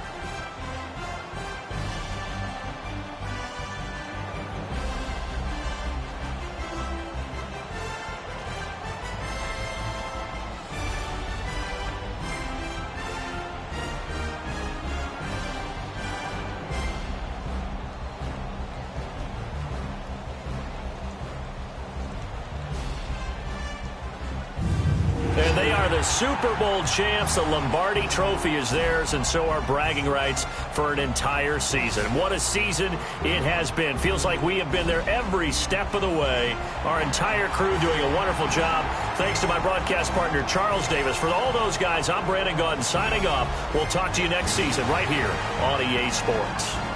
And they are the Super Bowl champs. The Lombardi trophy is theirs, and so are bragging rights for an entire season. What a season it has been. Feels like we have been there every step of the way. Our entire crew doing a wonderful job. Thanks to my broadcast partner, Charles Davis. For all those guys, I'm Brandon Gaudin signing off. We'll talk to you next season right here on EA Sports.